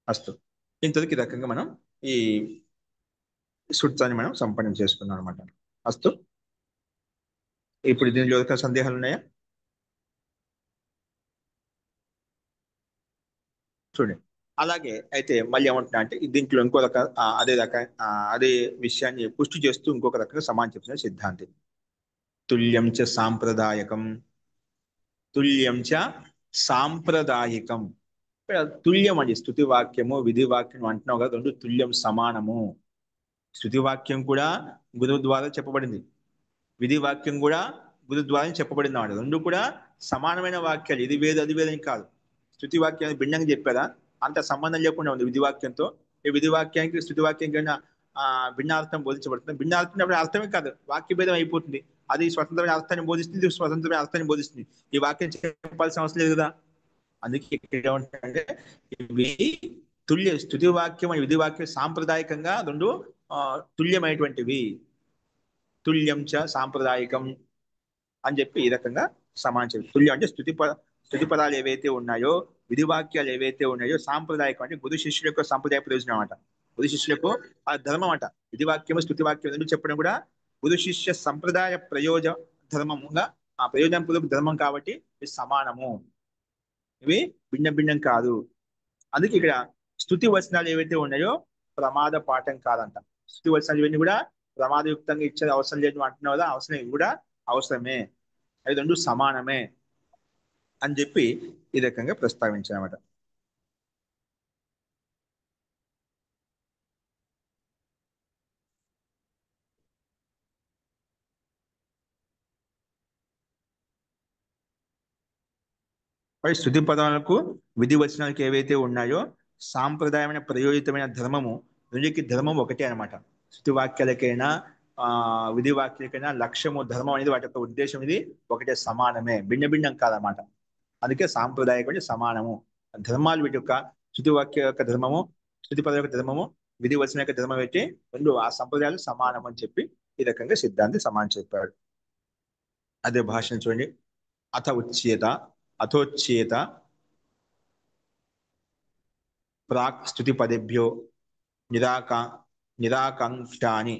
అస్తు ఇంతకి రకంగా మనం ఈ సూత్రాన్ని మనం సంపన్నం చేసుకున్నాం అనమాట. అస్తు ఇప్పుడు దీనిలో సందేహాలు ఉన్నాయా చూడండి. అలాగే అయితే మళ్ళీ ఏమంటున్నా అంటే దీంట్లో ఇంకో రక అదే విషయాన్ని పుష్టి చేస్తూ ఇంకొక రకంగా సమానం చెప్తున్న సిద్ధాంతి. తుల్యం చ సాంప్రదాయకం, తుల్యం చ సాంప్రదాయకం. తుల్యం అండి, స్తుతి వాక్యము విధి వాక్యం అంటున్నావు కదా, రెండు తుల్యం సమానము. స్తుతి వాక్యం కూడా గురువు ద్వారా చెప్పబడింది, విధి వాక్యం కూడా గురు ద్వారా చెప్పబడింది అన్నమాట. రెండు కూడా సమానమైన వాక్యాలు, ఇది వేరు అది వేరు అని కాదు. స్తుతి వాక్యాన్ని భిన్నంగా చెప్పారా, అంత సంబంధం లేకుండా ఉంది విధి వాక్యంతో. ఈ విధి వాక్యానికి స్తుతి వాక్యం కన్నా భిన్నార్థం బోధించబడుతుంది. భిన్నార్థం అర్థమే కాదు, వాక్య భేదం అయిపోతుంది. అది స్వతంత్రమైన అర్థాన్ని బోధిస్తుంది, ఇది స్వతంత్రమైన అర్థాన్ని బోధిస్తుంది. ఈ వాక్యం చెప్పాల్సిన అవసరం లేదు కదా. అందుకే ఇక్కడ ఏమంటారంటే ఇవి స్తుతి వాక్యం విధి వాక్యం సాంప్రదాయకంగా రెండు తుల్యమైనటువంటివి. తుల్యం చ సాంప్రదాయకం అని చెప్పి ఈ రకంగా సమానం. తుల్యం అంటే స్తుతి పదాలు ఏవైతే ఉన్నాయో, విధి వాక్యాలు ఏవైతే ఉన్నాయో, సాంప్రదాయకం అంటే గురు శిష్యుల యొక్క సాంప్రదాయ ప్రయోజనం అనమాట. గురు శిష్యులకు ఆ ధర్మం అంట. విధి వాక్యము స్తుతి వాక్యం ఎందుకు చెప్పడం కూడా గురు శిష్య సంప్రదాయ ప్రయోజన ధర్మముగా, ఆ ప్రయోజనం పూర్వక ధర్మం కాబట్టి ఇది సమానము, ఇవి భిన్న భిన్నం కాదు. అందుకే ఇక్కడ స్తుతి వచనాలు ఏవైతే ఉన్నాయో ప్రమాద పాఠం కాదంట. స్తుతి వచనాలు ఇవన్నీ కూడా ప్రమాదయుక్తంగా ఇచ్చేది అవసరం లేదు అంటున్నావు కదా, అవసరం ఇవి కూడా అవసరమే, అవి రెండు సమానమే అని చెప్పి ఈ రకంగా ప్రస్తావించామట. మరి స్తుతి పదాలకు విధి వచనాలకు ఏవైతే ఉన్నాయో సాంప్రదాయమైన ప్రయోజితమైన ధర్మము, రెండుకి ధర్మం ఒకటే అనమాట. స్తుతి వాక్యాలకైనా విధి వాక్యాలకైనా లక్ష్యము ధర్మం అనేది వాటి యొక్క ఉద్దేశం ఇది ఒకటే, సమానమే, భిన్న భిన్నం కాదనమాట. అందుకే సాంప్రదాయకం అంటే సమానము. ధర్మాలు వీటి యొక్క స్తుతి వాక్య యొక్క ధర్మము, స్తుతి పద యొక్క ధర్మము, విధి వచన యొక్క ధర్మం అయితే రెండు ఆ సంప్రదాయాలు సమానం అని చెప్పి ఈ రకంగా సిద్ధాంతి సమానం చెప్పాడు. అదే భాషను చూడండి. అథ ఉచ్యేత అథోచ్యేత ప్రాక్ స్తుతి పదేభ్యో నిరాకా నిరాకాంక్షాని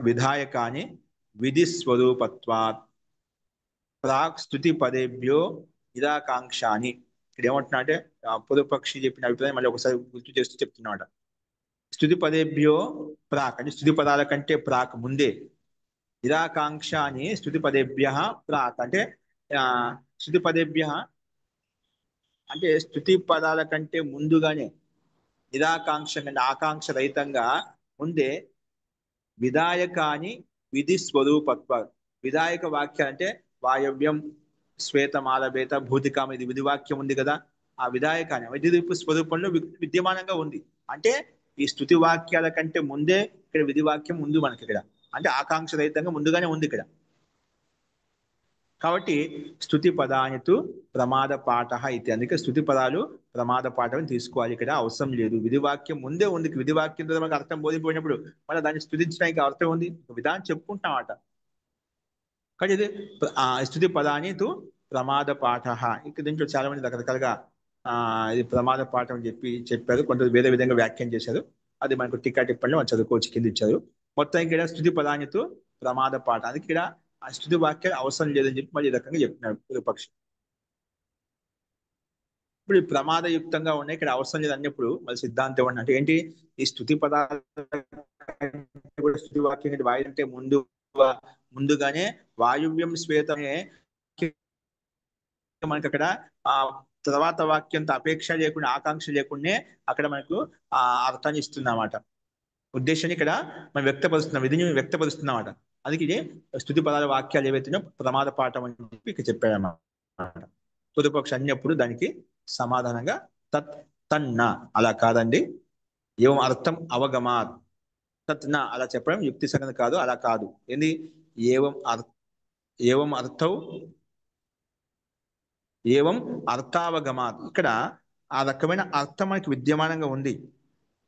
విధాయకాని విధి స్వరూపత్వాత్ ప్రాక్ స్తుతి పదేభ్యో నిరాకాంక్షాని. ఇక్కడ ఏమంటున్నా అంటే పూర్వపక్షి చెప్పిన అభిప్రాయం మళ్ళీ ఒకసారి గుర్తు చేస్తూ చెప్తున్నాడు. స్తుతి పదేభ్యో ప్రాక్ అంటే స్తుతి పదాల కంటే ప్రాక్ ముందే, నిరాకాంక్ష అని స్తుతి పదేభ్య ప్రాక్ అంటే స్తుతి పదేభ్య అంటే స్తుతి పదాల కంటే ముందుగానే, నిరాకాంక్ష కంటే ఆకాంక్ష రహితంగా ముందే విధాయకాని విధి స్వరూపత్వ. విధాయక వాక్యాలు అంటే వాయవ్యం శ్వేతమాలభేత భూతికామ ఇది విధివాక్యం ఉంది కదా, ఆ విధాయకాన్ని విధిరూప స్వరూపంలో విద్యమానంగా ఉంది. అంటే ఈ స్తుతి వాక్యాల కంటే ముందే ఇక్కడ విధివాక్యం ఉంది మనకి ఇక్కడ. అంటే ఆకాంక్ష రహితంగా ముందుగానే ఉంది ఇక్కడ. కాబట్టి స్తుతి పదానితు ప్రమాద పాఠ ఇది. అందుకే స్తుతి పదాలు ప్రమాద పాఠం తీసుకోవాలి, ఇక్కడ అవసరం లేదు. విధివాక్యం ముందే ఉంది. విధివాక్యం ద్వారా మనకు అర్థం బోధిపోయినప్పుడు మళ్ళీ దాన్ని స్తుతించడానికి అర్థం ఉంది, విధానం చెప్పుకుంటామట. కానీ ఇది స్తుతి పదానితు ప్రమాద పాఠ. ఇక దీంట్లో చాలా మంది రకరకాలుగా ఇది ప్రమాద పాఠం అని చెప్పారు, కొంత వేరే విధంగా వ్యాఖ్యానం చేశారు. అది మనకు టిక్కా టిప్పండి మనం చదువుకోవచ్చు, కింద ఇచ్చారు. మొత్తం ఇక్కడ స్తుతి పదానితు ప్రమాద పాఠ, అందుకే ఇక్కడ ఆ స్తుతి వాక్యాలు అవసరం లేదని చెప్పి మళ్ళీ ఈ రకంగా చెప్తున్నాడు విరూపక్ష. ఇప్పుడు ఈ ప్రమాదయుక్తంగా ఉన్నాయి, ఇక్కడ అవసరం లేదు అన్నప్పుడు మళ్ళీ సిద్ధాంతం అంటే ఏంటి? ఈ స్తుతి పదాలు స్తుతి వాక్యం వాయుంటే ముందుగానే వాయువ్యం శ్వేతమే మనకి అక్కడ ఆ తర్వాత వాక్యంతో అపేక్ష లేకుండా ఆకాంక్ష లేకుండా అక్కడ మనకు ఆ అర్థాన్ని ఇస్తుందన్నమాట. ఉద్దేశాన్ని ఇక్కడ మనం వ్యక్తపరుస్తున్నాం, విధిని వ్యక్తపరుస్తున్నామాట. అందుకే ఇది స్తుతి పదాల వాక్యాలు ఏవైతున్నాయో ప్రమాద పాఠం అని చెప్పి ఇక్కడ చెప్పాడన్నమాట. పూర్వపక్ష అన్నప్పుడు దానికి సమాధానంగా తత్ తన్న అలా కాదండి, ఏం అర్థం అవగమాత్ తత్ న అలా చెప్పడం యుక్తి సగం కాదు, అలా కాదు. ఏంది ఏవం అర్థం ఏవం అర్థావగమాత్, ఇక్కడ ఆ రకమైన అర్థం మనకి విద్యమానంగా ఉంది.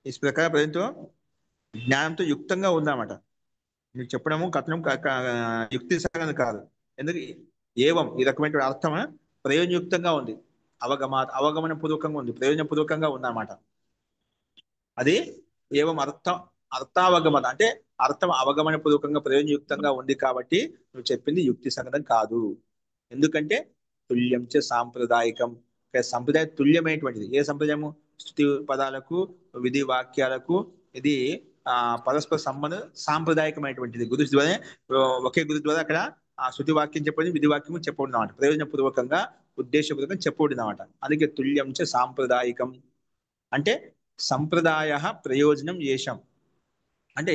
ఈ ప్రకారం ప్రజలతో జ్ఞానంతో యుక్తంగా ఉందన్నమాట. మీకు చెప్పడము కథనం యుక్తి సగం కాదు. ఎందుకు ఏవం ఈ రకమైన అర్థం ప్రయోజనయుక్తంగా ఉంది, అవగమన పూర్వకంగా ఉంది, ప్రయోజనపూర్వకంగా ఉందన్నమాట. అది ఏవం అర్థావగమన అంటే అర్థం అవగమన పూర్వకంగా ప్రయోజనయుక్తంగా ఉంది కాబట్టి నువ్వు చెప్పింది యుక్తి సంగతం కాదు. ఎందుకంటే తుల్యం చ సాంప్రదాయకం, సంప్రదాయ తుల్యమైనటువంటిది. ఏ సంప్రదాయము? స్తుతి పదాలకు విధి వాక్యాలకు ఇది పరస్పర సంబంధం సాంప్రదాయకమైనటువంటిది. గురు ద్వారా ఒకే గురు ద్వారా అక్కడ ఆ స్తుతి వాక్యం చెప్పబడింది, విధి వాక్యం చెప్పబడింది అన్నమాట. ప్రయోజనపూర్వకంగా ఉద్దేశపూర్వకంగా చెప్పబడింది అన్నమాట. అందుకే తుల్యం చ సాంప్రదాయకం అంటే సంప్రదాయ ప్రయోజనం ఏషం, అంటే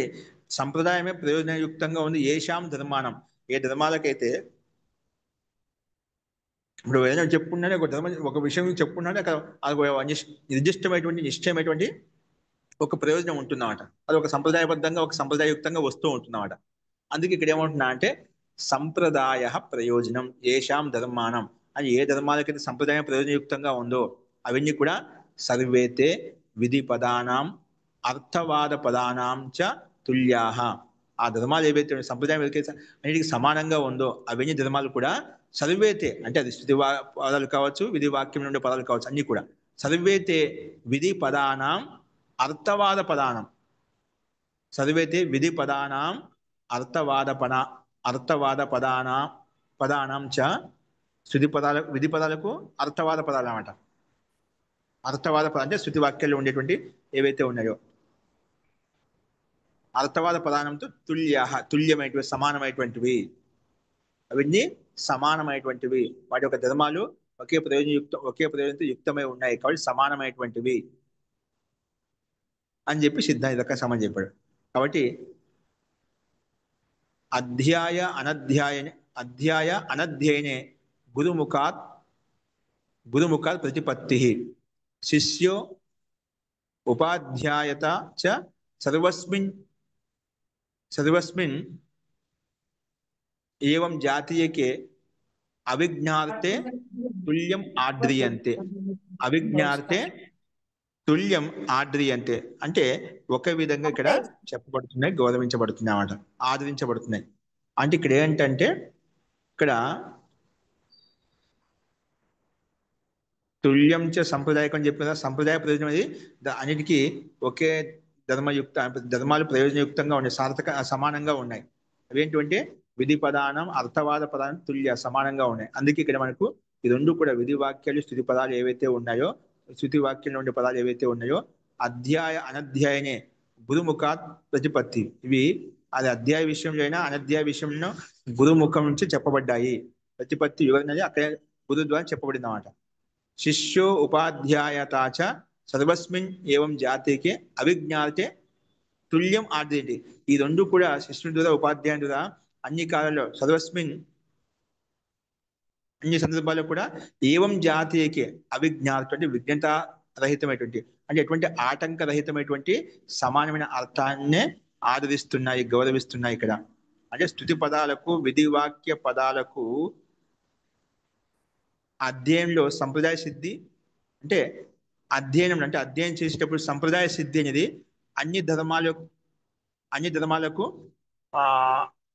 సంప్రదాయమే ప్రయోజనయుక్తంగా ఉంది. ఏషాం ధర్మానం, ఏ ధర్మాలకైతే ఇప్పుడు ఏదైనా చెప్పుకున్నాడే ఒక ధర్మం ఒక విషయం చెప్పుకున్నాడే అక్కడ నిర్దిష్టమైనటువంటి నిశ్చయమైనటువంటి ఒక ప్రయోజనం ఉంటుందన్నమాట. అది ఒక సంప్రదాయబద్ధంగా ఒక సంప్రదాయయుక్తంగా వస్తూ ఉంటుందన్నమాట. అందుకే ఇక్కడ ఏమంటున్నా అంటే సంప్రదాయ ప్రయోజనం ఏషాం ధర్మానం అని, ఏ ధర్మాలకైతే సంప్రదాయం ప్రయోజనయుక్తంగా ఉందో అవన్నీ కూడా సర్వేతే విధి పదానాం అర్థవాద పదానాం చ తుల్యాహ. ఆ ధర్మాలు ఏవైతే సంప్రదాయం ఏదైతే అన్నిటికి సమానంగా ఉందో అవన్నీ ధర్మాలు కూడా సర్వేతే అంటే అది స్థుతి పదాలు కావచ్చు, విధి వాక్యం నుండి పదాలు కావచ్చు, అన్ని కూడా సర్వేతే విధి పదానాం అర్థవాద పదానం, సర్వేతే విధి పదానాం అర్థవాద పదానాం చ స్థుతి పదాలకు విధి పదాలకు అర్థవాద పదాలు అన్నమాట. అర్థవాద పదాలు అంటే స్థుతి వాక్యాల్లో ఉండేటువంటి ఏవైతే ఉన్నాయో అర్థవాద పదానంతో తుల్యమైనటువంటి సమానమైనటువంటివి, అవన్నీ సమానమైనటువంటివి. వాటి యొక్క ధర్మాలు ఒకే ప్రయోజనంతో యుక్తమై ఉన్నాయి కాబట్టి సమానమైనటువంటివి అని చెప్పి సిద్ధాంత రకంగా సమానం చెప్పాడు. కాబట్టి అధ్యాయ అనధ్యయనే గురుముఖాత్ ప్రతిపత్తి శిష్యో ఉపాధ్యాయత చ సర్వస్మిన్ ఏవం జాతీయకే అవిజ్ఞాతే తుల్యం ఆడ్రియంతే. అవిజ్ఞాతే తుల్యం ఆడ్రియంతే అంటే ఒక విధంగా ఇక్కడ చెప్పబడుతున్నాయి, గౌరవించబడుతున్నాయి అన్నమాట, ఆదరించబడుతున్నాయి. అంటే ఇక్కడ ఏంటంటే ఇక్కడ తుల్యం చ సంప్రదాయకం చెప్పిన సంప్రదాయ ప్రయోజనం అది అన్నిటికీ ఒకే ధర్మాలు ప్రయోజనయుక్తంగా ఉన్నాయి, సమానంగా ఉన్నాయి. అవేంటంటే విధి పదానం అర్థవాద పదానం తుల్య సమానంగా ఉన్నాయి. అందుకే ఇక్కడ మనకు ఈ రెండు కూడా విధి వాక్యాలు స్థుతి పదాలు ఏవైతే ఉన్నాయో, స్థుతి వాక్యంలో ఉండే పదాలు ఏవైతే ఉన్నాయో అధ్యాయ అనధ్యాయనే గురుముఖాత్ ప్రతిపత్తి, ఇవి అది అధ్యాయ విషయంలో అయినా అనధ్యాయ విషయంలో గురుముఖం నుంచి చెప్పబడ్డాయి. ప్రతిపత్తి వివరణది అక్కడ గురు ద్వారా చెప్పబడింది అన్నమాట. శిష్యో ఉపాధ్యాయతాచ సర్వస్మిన్ ఏవం జాతికే అవిజ్ఞాతే తుల్యం ఆర్దేటి. ఈ రెండు కూడా శిష్యుని ద్వారా ఉపాధ్యాయుని ద్వారా అన్ని కాలంలో అన్ని సందర్భాల్లో కూడా ఏవం జాతీయకి అవిజ్ఞాత అంటే విజ్ఞత రహితమైనటువంటి అంటే ఎటువంటి ఆటంక రహితమైనటువంటి సమానమైన అర్థాన్నే ఆదరిస్తున్నాయి, గౌరవిస్తున్నాయి ఇక్కడ. అంటే స్తుతి పదాలకు విధివాక్య పదాలకు అధ్యయనంలో సంప్రదాయ సిద్ధి అంటే అధ్యయనం అంటే అధ్యయనం చేసేటప్పుడు సంప్రదాయ సిద్ధి అనేది అన్ని ధర్మాలు అన్ని ధర్మాలకు ఆ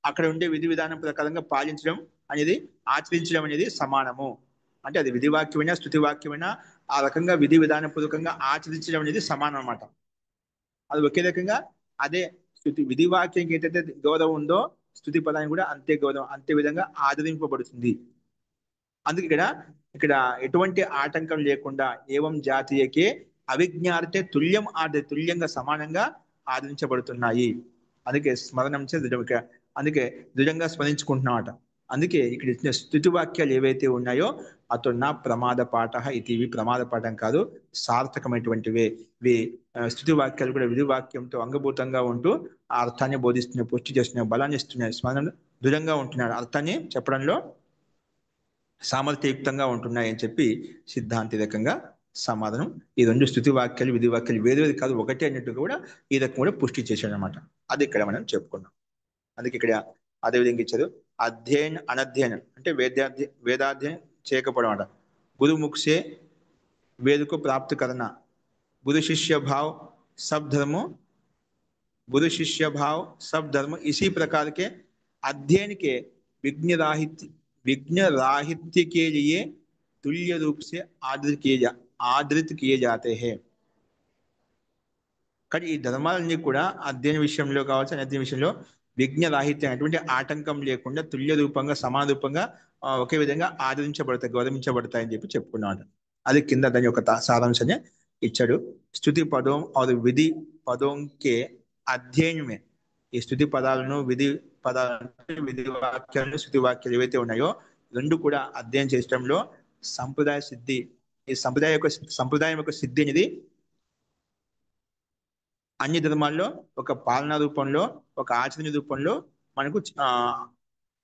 అక్కడ ఉండే విధి విధానం ప్రకారంగా పాలించడం అనేది ఆచరించడం అనేది సమానము. అంటే అది విధి వాక్యమైనా స్తుతి వాక్యమైనా ఆ రకంగా విధి విధాన పూర్వకంగా ఆచరించడం అనేది సమానం అన్నమాట. అది ఒకే రకంగా అదే స్థుతి విధి వాక్యానికి ఏంటంటే గౌరవం ఉందో స్థుతి పదానికి కూడా అంతే గౌరవం అంతే విధంగా ఆదరింపబడుతుంది. అందుకే ఇక్కడ ఎటువంటి ఆటంకం లేకుండా ఏవం జాతీయకే అవిజ్ఞాతే తుల్యం తుల్యంగా సమానంగా ఆదరించబడుతున్నాయి. అందుకే స్మరణం అందుకే దృఢంగా స్మరించుకుంటున్నామట. అందుకే ఇక్కడ ఇచ్చిన స్థుతి వాక్యాలు ఏవైతే ఉన్నాయో అతడు నా ప్రమాద పాఠ ఇవి ప్రమాద పాఠం కాదు, సార్థకమైనటువంటివే. ఇవి స్థుతి వాక్యాలు కూడా విధి వాక్యంతో అంగభూతంగా ఉంటూ ఆ అర్థాన్ని బోధిస్తున్నాయి, పుష్టి చేస్తున్నాయి, బలాన్ని ఇస్తున్నాయి, స్మరణ దృఢంగా ఉంటున్నాడు, అర్థాన్ని చెప్పడంలో సామర్థ్యయుక్తంగా ఉంటున్నాయి అని చెప్పి సిద్ధాంతి రకంగా సమాధానం. ఈ రెండు స్థుతి వాక్యాలు విధి వాక్యాలు వేరేది కాదు ఒకటే అన్నట్టు కూడా ఈ రకం కూడా పుష్టి చేశాడు అనమాట. అది ఇక్కడ మనం చెప్పుకున్నాం. అందుకే ఇక్కడ అదే విధంగా ఇచ్చారు. అధ్యయన్ అనధ్యయనం అంటే వేదాధ్యయనం చేయకపోవడం అంట. గురుముఖ से वेद को प्राप्त करना, गुरु शिष्य भाव सब धर्मों गुरु शिष्य भाव सब धर्म इसी प्रकार के अध्ययन के विघ्न राहित्य के लिए तुल्य रूप से आदृत किए जाते हैं. కానీ ఈ ధర్మాలన్నీ కూడా అధ్యయన విషయంలో కావచ్చు అధ్యయన విషయంలో విఘ్న రాహిత్యం అటువంటి ఆటంకం లేకుండా తుల్య రూపంగా సమాన రూపంగా ఒకే విధంగా ఆదరించబడతాయి, గౌరవించబడతాయి అని చెప్పి చెప్పుకున్నాడు. అది కింద దాని యొక్క సారాంశాన్ని ఇచ్చాడు. స్థుతి పదం और విధి పదం కే అధ్యయనమే ఈ స్థుతి పదాలను విధి పదాలను విధి వాక్యాలను స్థుతి వాక్యాలు ఏవైతే ఉన్నాయో రెండు కూడా అధ్యయనం చేయడంలో సంప్రదాయ సిద్ధి ఈ సంప్రదాయం యొక్క సిద్ధి అనేది అన్ని ధర్మాల్లో ఒక పాలనా రూపంలో ఒక ఆచరణ రూపంలో మనకు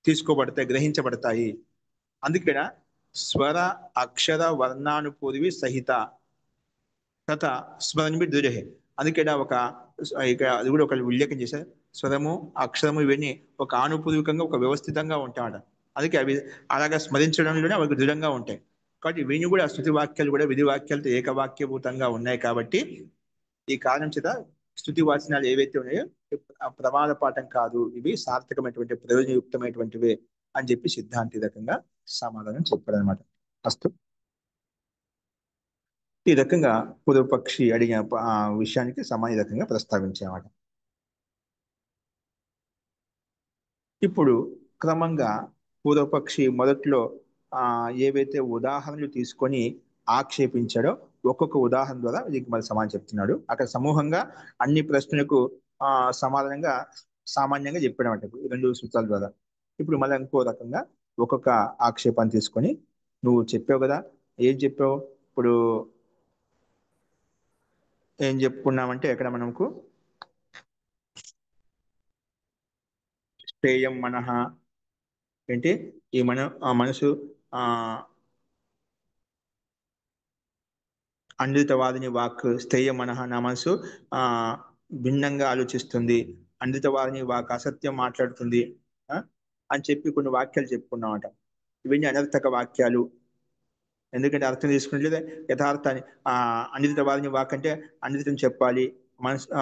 తీసుకోబడతాయి, గ్రహించబడతాయి. అందుకే స్వర అక్షర వర్ణానుపూర్వి సహిత తత స్మరణి దురహే. అందుకే అది కూడా ఒక ఉల్లేఖం చేశారు. స్వరము అక్షరము ఇవన్నీ ఒక ఆనుపూర్వకంగా ఒక వ్యవస్థితంగా ఉంటాయట. అందుకే అవి అలాగా స్మరించడంలోనే అవి దృఢంగా ఉంటాయి. కాబట్టి ఇవన్నీ కూడా స్థుతి వాక్యాలు కూడా విధి వాక్యాలతో ఏకవాక్యభూతంగా ఉన్నాయి. కాబట్టి ఈ కారణం చేత స్థుతి వాచనాలు ఏవైతే ఉన్నాయో ప్రమాద పాఠం కాదు, ఇవి సార్థకమైనటువంటి ప్రయోజనయుక్తమైనటువంటివే అని చెప్పి సిద్ధాంతి రకంగా సమాధానం చెప్పారనమాట. అస్తు ఈ రకంగా పూర్వపక్షి అడిగిన విషయానికి సమాన రకంగా ప్రస్తావించామట. ఇప్పుడు క్రమంగా పూర్వపక్షి మొదట్లో ఏవైతే ఉదాహరణలు తీసుకొని ఆక్షేపించాడో ఒక్కొక్క ఉదాహరణ ద్వారా దీనికి మరి సమాధానం చెప్తున్నాడు. అక్కడ సమూహంగా అన్ని ప్రశ్నలకు సమాధానంగా సామాన్యంగా చెప్పాడన్నమాట ఈ రెండు సూత్రాల ద్వారా. ఇప్పుడు మళ్ళీ ఇంకో రకంగా ఒక్కొక్క ఆక్షేపాన్ని తీసుకొని నువ్వు చెప్పావు కదా, ఏం చెప్పావు, ఇప్పుడు ఏం చెప్పుకున్నామంటే ఎక్కడ మనకు శ్రేయం మనః ఏంటి ఈ మనసు అండితవాదిని వాక్ స్థేయ మనః నా మనసు భిన్నంగా ఆలోచిస్తుంది, అండితవాదిని వాక్ అసత్యం మాట్లాడుతుంది అని చెప్పి కొన్ని వాక్యాలు చెప్పుకున్నామట. ఇవన్నీ అనర్థక వాక్యాలు. ఎందుకంటే అర్థం తీసుకున్నట్లయితే యథార్థాన్ని అండితవాదిని వాక్ అంటే అండితం చెప్పాలి,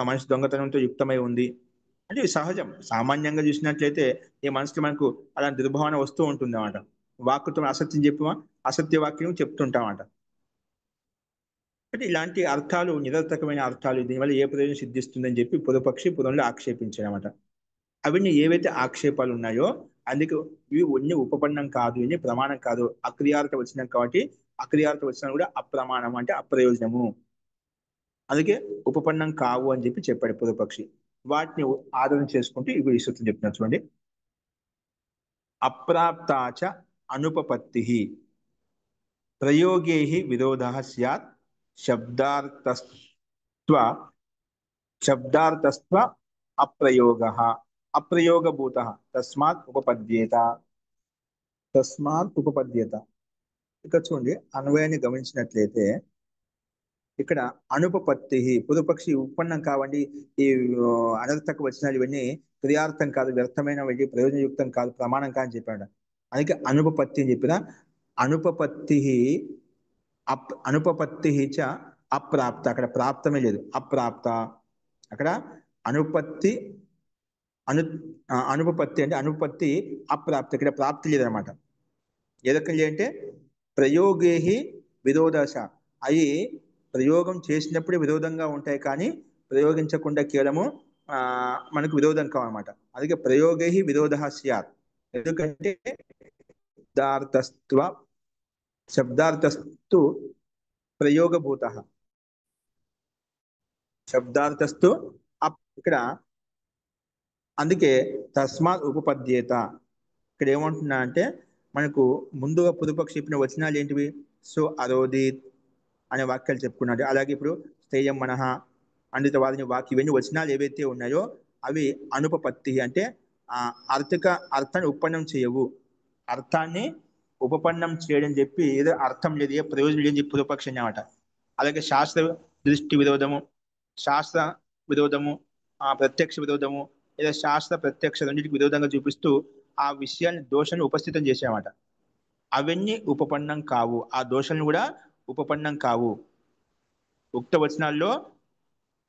మనసు దొంగతనంతో యుక్తమై ఉంది అంటే ఇది సహజం. సామాన్యంగా చూసినట్లయితే ఈ మనసుకి మనకు అలాంటి దుర్భావన వస్తూ ఉంటుంది అన్నమాట. వాక్కుతో అసత్యం చెప్పమా అసత్య వాక్యం చెప్తుంటామట. అంటే ఇలాంటి అర్థాలు నిరర్థకమైన అర్థాలు, దీనివల్ల ఏ ప్రయోజనం సిద్ధిస్తుందని చెప్పి పూర్వపక్షి పూర్వంలో ఆక్షేపించారన్నమాట. అవన్నీ ఏవైతే ఆక్షేపాలు ఉన్నాయో అందుకు ఇవి అన్ని ఉపపన్నం కాదు, ఇన్ని ప్రమాణం కాదు, అక్రియార్థ వచ్చినాం కాబట్టి అక్రియార్థ వచ్చినా కూడా అప్రమాణం అంటే అప్రయోజనము, అందుకే ఉపపన్నం కావు అని చెప్పి చెప్పాడు పూర్వపక్షి. వాటిని ఆదరణ చేసుకుంటూ ఇవి ఈ సూత్రం చెప్తున్నారు చూడండి. అప్రాప్తాచ అనుపపత్తి ప్రయోగే విరోధ స్యాత్ శబ్దార్థస్త్వ అప్రయోగ అప్రయోగభూత తస్మాత్ ఉపపద్యేత. తస్మాత్ ఉపపద్యత. ఇక్కడ చూడండి, అన్వయాన్ని గమనించినట్లయితే ఇక్కడ అనుపపత్తి, పూర్వపక్షి ఉత్పన్నం కావండి. ఈ అనర్థక వచనాలు ఇవన్నీ క్రియార్థం కాదు, వ్యర్థమైనవి, ప్రయోజనయుక్తం కాదు, ప్రమాణం కాదని చెప్పాడు. అందుకే అనుపపత్తి అని చెప్పిన. అనుపపత్తి అనుపపత్తి చ అప్రాప్త, అక్కడ ప్రాప్తమే లేదు, అప్రాప్త. అక్కడ అనుపత్తి అనుపపత్తి అంటే అనుపత్తి అప్రాప్తి, ఇక్కడ ప్రాప్తి లేదనమాట. ఏ రకంగా అంటే ప్రయోగేహి విరోధశ, అవి ప్రయోగం చేసినప్పుడే విరోధంగా ఉంటాయి, కానీ ప్రయోగించకుండా కేవలము మనకు విరోధం కావన్నమాట. అందుకే ప్రయోగేహి విరోధ స్యాత్. ఎందుకంటే శబ్దార్థస్త్వ శబ్దార్థస్తు ప్రయోగభూత, శబ్దార్థస్తు ఇక్కడ. అందుకే తస్మాత్ ఉపపద్యేత. ఇక్కడ ఏమంటున్నా అంటే మనకు ముందుగా పూర్వపక్షి చెప్పిన వచనాలు ఏంటివి? సో అరోదిత్ అనే వాక్యాలు చెప్పుకున్నాడు. అలాగే ఇప్పుడు స్థేయం మనః అండితవాదిని వాక్యం, ఇవన్నీ వచనాలు ఏవైతే ఉన్నాయో అవి అనుపపత్తి అంటే అర్థాన్ని ఉత్పన్నం చేయవు. అర్థాన్ని ఉపపన్నం చేయడం చెప్పి ఏదో అర్థం లేదు, ఏ ప్రయోజనం లేదని చెప్పి పూర్వపక్షి అన్నమాట. అలాగే శాస్త్ర దృష్టి విరోధము, శాస్త్ర విరోధము, ప్రత్యక్ష విరోధము, లేదా శాస్త్ర ప్రత్యక్ష రెండింటికి విరోధంగా చూపిస్తూ ఆ విషయాన్ని దోషాన్ని ఉపస్థితం చేసేమాట. అవన్నీ ఉపపన్నం కావు, ఆ దోషాలను కూడా ఉపపన్నం కావు. ఉక్త వచనాల్లో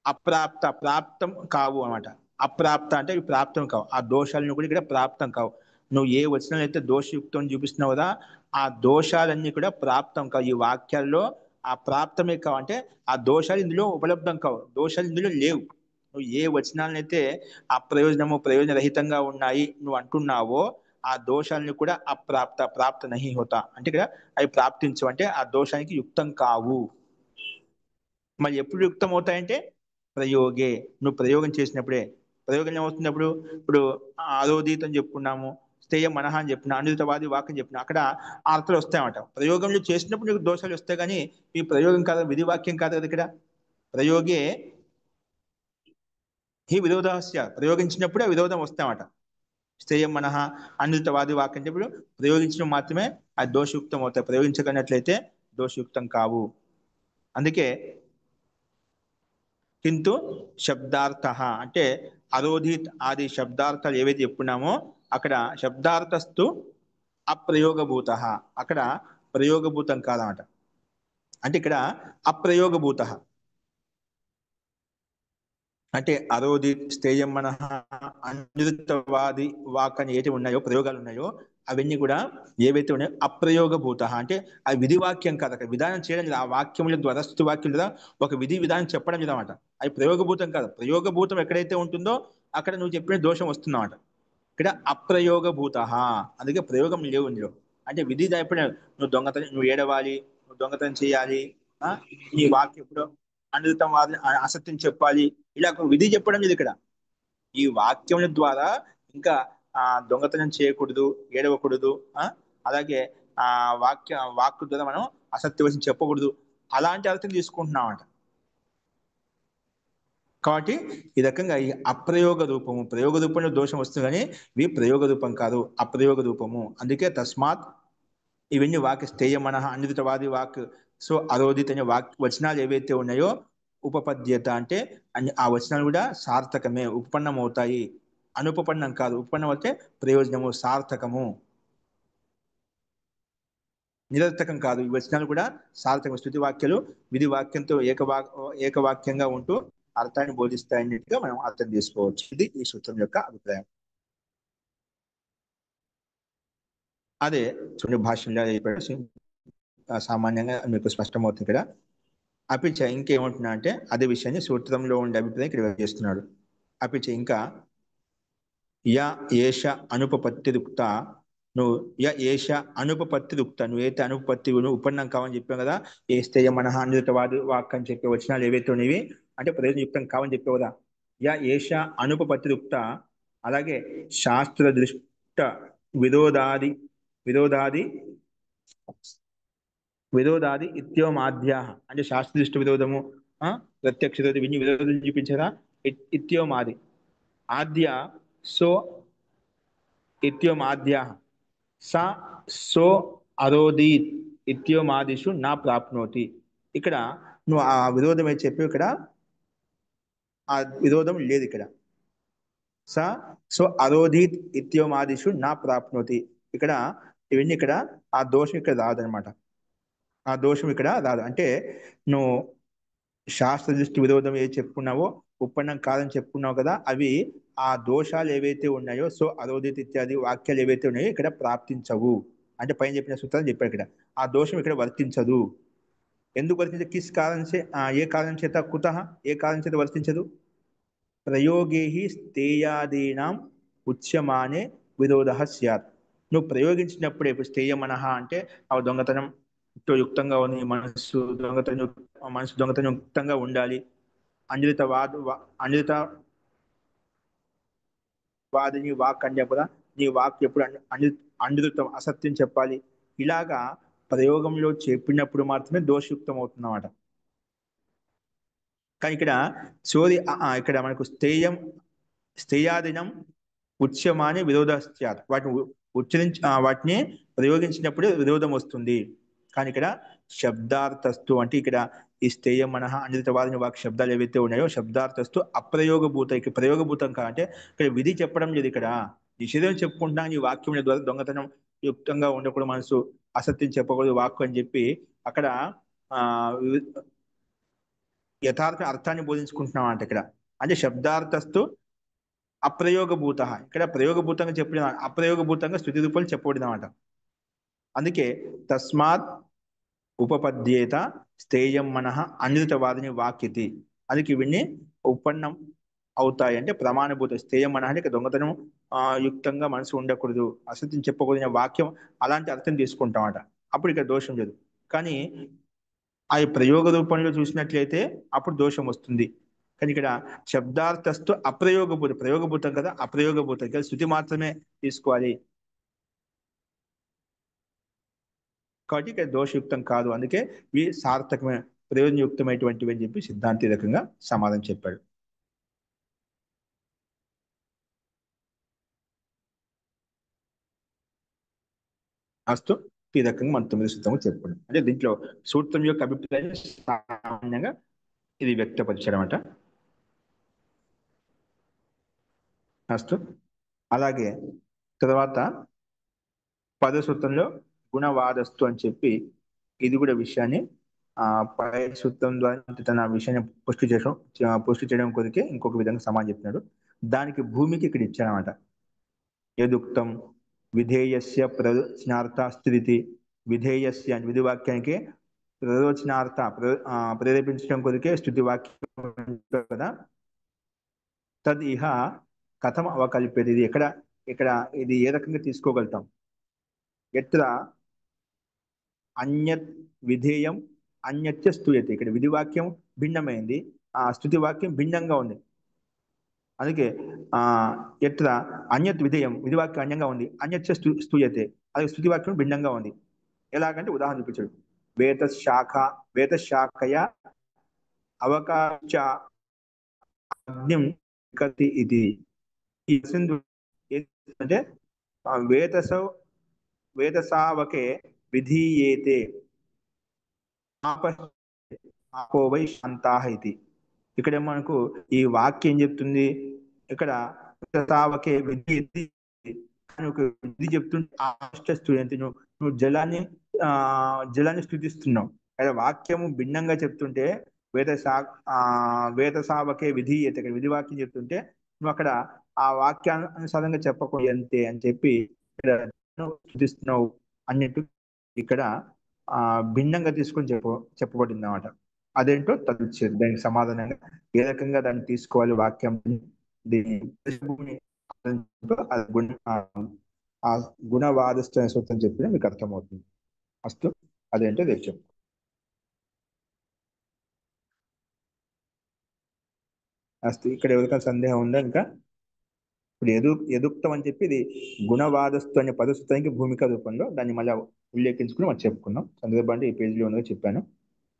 అప్రాప్త, ప్రాప్తం కావు అన్నమాట. అప్రాప్త అంటే ఇవి ప్రాప్తం కావు, ఆ దోషాలను కూడా ఇక్కడ ప్రాప్తం కావు. నువ్వు ఏ వచనాలు అయితే దోషయుక్తం చూపిస్తున్నావు కదా, ఆ దోషాలన్నీ కూడా ప్రాప్తం కావు. ఈ వాక్యాల్లో ఆ ప్రాప్తమే కావు, అంటే ఆ దోషాలు ఇందులో ఉపలబ్ధం కావు, దోషాలు ఇందులో లేవు. నువ్వు ఏ వచనాలనైతే అప్రయోజనము ప్రయోజనరహితంగా ఉన్నాయి నువ్వు అంటున్నావో ఆ దోషాలను కూడా అప్రాప్త, ప్రాప్త నహి హోతా అంటే ఇక్కడ అవి ప్రాప్తించవు, అంటే ఆ దోషానికి యుక్తం కావు. మరి ఎప్పుడు యుక్తం అవుతాయంటే ప్రయోగే, నువ్వు ప్రయోగం చేసినప్పుడే. ప్రయోగం ఏమవుతున్నప్పుడు, ఇప్పుడు అరోధీత్ అని చెప్పుకున్నాము, స్థేయ మనహ అని చెప్పిన, అనుదితవాది వాక్ అని చెప్పిన, అక్కడ ఆ అర్థాలు వస్తాయన్నమాట. ప్రయోగంలో చేసినప్పుడు నీకు దోషాలు వస్తాయి, కానీ ఈ ప్రయోగం కాదు, విధివాక్యం కాదు కదా ఇక్కడ. ప్రయోగే ఈ విరోధస్య, ప్రయోగించినప్పుడే విరోధం వస్తాయన్నమాట. స్థేయం మనహ అనుదితవాది వాక్ అంటే ఇప్పుడు ప్రయోగించడం మాత్రమే అది దోషయుక్తం అవుతాయి, ప్రయోగించగలిగినట్లయితే దోషయుక్తం కావు. అందుకే కింటు శబ్దార్థ అంటే అరోధిత్ ఆది శబ్దార్థాలు ఏవైతే చెప్పుకున్నామో అక్కడ శబ్దార్థస్తు అప్రయోగభూత, అక్కడ ప్రయోగభూతం కాదన్నమాట. అంటే ఇక్కడ అప్రయోగభూత అంటే అరోధి, స్థేయం మనః, అనుదితవాది వాక్ అని ఏవైతే ఉన్నాయో, ప్రయోగాలు ఉన్నాయో అవన్నీ కూడా ఏవైతే ఉన్నాయో అప్రయోగభూత అంటే ఆ విధి వాక్యం కాదు, అక్కడ విధానం చేయడం లేదు. ఆ వాక్యముల ద్వారా స్థుతి వాక్యం ద్వారా ఒక విధి విధానం చెప్పడం లేదన్నమాట. అది ప్రయోగభూతం కాదు. ప్రయోగభూతం ఎక్కడైతే ఉంటుందో అక్కడ నువ్వు చెప్పిన దోషం వస్తుందన్నమాట. ఇక్కడ అప్రయోగభూత, అందుకే ప్రయోగం లేవు ఇందులో. అంటే విధి ఎప్పుడు నువ్వు దొంగతనం, నువ్వు ఏడవాలి, నువ్వు దొంగతనం చేయాలి, ఆ ఈ వాక్యం ఇప్పుడు అనుదితం వాది అసత్యం చెప్పాలి, ఇలా ఒక విధి చెప్పడం లేదు ఇక్కడ. ఈ వాక్యముల ద్వారా ఇంకా దొంగతనం చేయకూడదు, ఏడవకూడదు, అలాగే ఆ వాక్కు ద్వారా మనం అసత్యవచనం చెప్పకూడదు, అలాంటి అర్థం తీసుకుంటున్నాం అంట. కాబట్టి ఈ రకంగా ఈ అప్రయోగ రూపము, ప్రయోగ రూపంలో దోషం వస్తుంది, కానీ ఇవి ప్రయోగ రూపం కాదు, అప్రయోగ రూపము. అందుకే తస్మాత్ ఇవన్నీ వాక్ స్థేయ మనః అనుదితవాది వాక్, సో అరోధిత అనే వచనాలు ఏవైతే ఉన్నాయో ఉపపద్యత అంటే ఆ వచనాలు కూడా సార్థకమే, ఉపపన్నం అవుతాయి, అనుపపన్నం కాదు. ఉపపన్నం అయితే ప్రయోజనము, సార్థకము, నిరర్థకం కాదు. ఈ వచనాలు కూడా సార్థకం, స్థుతి వాక్యాలు విధి వాక్యంతో ఏకవాక్యంగా ఉంటూ అర్థాన్ని బోధిస్తాయన్నట్టుగా మనం అర్థం చేసుకోవచ్చు. ఇది ఈ సూత్రం యొక్క అభిప్రాయం. అదే చూడండి, భాష్యంలో సామాన్యంగా మీకు స్పష్టమవుతుంది ఇక్కడ. అపిచ ఇంకేమంటున్నా అంటే అదే విషయాన్ని సూత్రంలో ఉండే అభిప్రాయం ఇక్కడ చేస్తున్నాడు. అపిచ ఇంకా య ఏష అనుపపత్తిరుక్త, నువ్వు య ఏష అనుపపత్తిరుక్త, నువ్వైతే అనుపపత్తి ఉపన్నం కావని చెప్పావు కదా, ఏ స్థేయ మనః అనుదితవాది వాక్ అని చెప్పే వచనాలు ఏవైతే ఉన్నవి అంటే ప్రయోజనయుక్తం కావని చెప్పావు కదా. య ఏష అనుపపత్తిరుక్త, అలాగే శాస్త్ర దృష్ట విరోధాది విరోధాది విరోధాది ఇత్యోమాద్య అంటే శాస్త్రదృష్టి విరోధము, ప్రత్యక్ష విరోధం, ఇన్ని విరోధం చూపించరా. ఇత్యోమాది ఆద్య, సో ఇత్యోమాద్య స సో అరోదీత్ ఇత్యోమాదిషు నా ప్రాప్నోతి. ఇక్కడ నువ్వు ఆ విరోధం ఏది చెప్పి ఇక్కడ ఆ విరోధం లేదు ఇక్కడ. స సో అరోధీత్ ఇత్యోమాదిషు నా ప్రాప్నోతి. ఇక్కడ ఇవన్నీ ఇక్కడ ఆ దోషం ఇక్కడ రాదనమాట. ఆ దోషం ఇక్కడ రాదు అంటే నువ్వు శాస్త్ర దృష్టి విరోధం ఏది చెప్పుకున్నావో ఉత్పన్నం కాదని చెప్పుకున్నావు కదా, అవి ఆ దోషాలు ఏవైతే ఉన్నాయో సో అరోధిత ఇత్యాది వాక్యాలు ఏవైతే ఉన్నాయో ఇక్కడ ప్రాప్తించవు. అంటే పైన చెప్పిన సూత్రాలు చెప్పారు ఇక్కడ. ఆ దోషం ఇక్కడ వర్తించదు. ఎందుకు వర్తించదు? కిస్ కారణం చే ఏ కారణం చేత కుతః ఏ కారణం చేత వర్తించదు? ప్రయోగే స్థేయాదీనాం ఉచ్యమానే విరోధ స్యాత్. నువ్వు ప్రయోగించినప్పుడే ఇప్పుడు స్థేయమనః అంటే ఆ దొంగతనం యుక్తంగా ఉంది, మనసు దొంగతనం యుక్తంగా ఉండాలి. అంజలిత వాద అంజలిత వాదిని వాక్ అని చెప్పదా, నీ వాక్ ఎప్పుడు అంజలితం అసత్యం చెప్పాలి. ఇలాగా ప్రయోగంలో చెప్పినప్పుడు మాత్రమే దోషయుక్తం అవుతుందన్నమాట. కానీ ఇక్కడ చోరి ఇక్కడ మనకు స్థేయాదినం ఉచ్యమాని విరోధ స్యాత్. వాటిని వాటిని ప్రయోగించినప్పుడే విరోధం వస్తుంది. కానీ ఇక్కడ శబ్దార్థస్తు అంటే ఇక్కడ ఈ స్థేయం మనః అంజలిత వాదిని వాక్ శబ్దాలు ఏవైతే ఉన్నాయో శబ్దార్థస్తు అప్రయోగభూత. ఇక్కడ ప్రయోగభూతం కాదంటే ఇక్కడ విధి చెప్పడం లేదు. ఇక్కడ నిషేధం చెప్పుకుంటున్నా ఈ వాక్యం ద్వారా దొంగతనం యుక్తంగా ఉండకూడదు, మనసు అసత్యం చెప్పకూడదు వాక్కు అని చెప్పి అక్కడ ఆ యథార్థ అర్థాన్ని బోధించుకుంటున్నాం అంటే ఇక్కడ. అంటే శబ్దార్థస్తు అప్రయోగభూత. ఇక్కడ ప్రయోగభూతంగా చెప్పిన అప్రయోగభూతంగా స్థుతి రూపాలు చెప్పబడిన మాట. అందుకే తస్మాత్ ఉపపద్యేత స్థేయం మనః అనిరుత వాదిని వాక్యతి. అందుకే ఇవన్నీ ఉత్పన్నం అవుతాయి అంటే ప్రమాణభూత. స్థేయం మనః అంటే దొంగతనం యుక్తంగా మనసు ఉండకూడదు, అసత్యం చెప్పకూడదు వాక్యం అలాంటి అర్థం తీసుకుంటామట. అప్పుడు ఇక్కడ దోషం లేదు. కానీ ఆ ప్రయోగ రూపంలో చూసినట్లయితే అప్పుడు దోషం వస్తుంది. కానీ ఇక్కడ శబ్దార్థస్తు అప్రయోగభూత, ప్రయోగభూతం కదా అప్రయోగభూతం, ఇక్కడ శృతి మాత్రమే తీసుకోవాలి కాబట్టి ఇక్కడ దోషయుక్తం కాదు. అందుకే ఇవి సార్థకమైన ప్రయోజనయుక్తమైనటువంటివి అని చెప్పి సిద్ధాంతి రకంగా సమాధానం చెప్పాడు. అస్తు ఈ రకంగా మనం 9 సూత్రము చెప్పుకున్నాం. అంటే దీంట్లో సూత్రం యొక్క అభిప్రాయం సామాన్యంగా ఇది వ్యక్తపరిచడం అంట. అస్తు అలాగే తర్వాత 10వ సూత్రంలో గుణవాదస్తు అని చెప్పి ఇది కూడా విషయాన్ని పై సూత్రం ద్వారా తన విషయాన్ని పుష్టి చేయడం కొరికే ఇంకొక విధంగా సమాధానం చెప్పినాడు. దానికి భూమికి ఇక్కడ ఇచ్చాడనమాట. యదుక్తం విధేయస్య ప్రదర్శనార్థ స్థితి. విధేయస్య విధి వాక్యానికి ప్రదర్శనార్థ ప్రేరేపించడం కొరికే స్థుతి వాక్యం కదా. తద్ ఇహ కథం అవకల్ప్యత. ఇది ఇక్కడ ఇది ఏ రకంగా తీసుకోగలుగుతాం? ఎత్ర అన్యత్ విధేయం అన్యత్య స్తూయతే. ఇక్కడ విధి వాక్యం భిన్నమైంది, ఆ స్థుతి వాక్యం భిన్నంగా ఉంది. అందుకే ఎత్ర అన్యత్ విధేయం విధివాక్యం అన్యంగా ఉంది, అన్యత్య స్తూయతే అది స్థుతి వాక్యం భిన్నంగా ఉంది. ఎలాగంటే ఉదాహరణ చూపించాడు. వేతశాఖయ అవకాశ అగ్నిం కతి ఇది. ఈ అంటే వేతసావకే విధీయేతే ఆపో వై శాంతాః ఇది. ఇక్కడ మనకు ఈ వాక్యం ఏం చెప్తుంది? ఇక్కడ తావకే విధి విధి చెప్తుంటే నువ్వు జలాన్ని స్థుతిస్తున్నావు. ఇక్కడ వాక్యము భిన్నంగా చెప్తుంటే వేత సావకే విధి ఇక్కడ విధి వాక్యం చెప్తుంటే నువ్వు అక్కడ ఆ వాక్యానుసారంగా చెప్పకూడదు అంతే అని చెప్పి ఇక్కడ స్థుతిస్తున్నావు అన్నట్టు ఇక్కడ భిన్నంగా తీసుకొని చెప్పబడింది అన్నమాట. అదేంటో తదుచ్చేది దానికి సమాధానంగా ఏ రకంగా దాన్ని తీసుకోవాలి వాక్యం ఆ గుణవాదస్థ సూత్రం చెప్పిన మీకు అర్థమవుతుంది. అస్తు అదేంటో రేపు చెప్పు. అస్తు ఇక్కడ ఎవరికైనా సందేహం ఉందా? ఇంకా ఇప్పుడు ఎదుక్తం అని చెప్పి ఇది గుణవాదస్తు అనే పదసూత్రానికి భూమిక రూపంలో దాన్ని మళ్ళీ ఉల్లేఖించుకుని మనం చెప్పుకున్నాం. సందర్భాన్ని ఈ పేజీలో ఉన్నది చెప్పాను.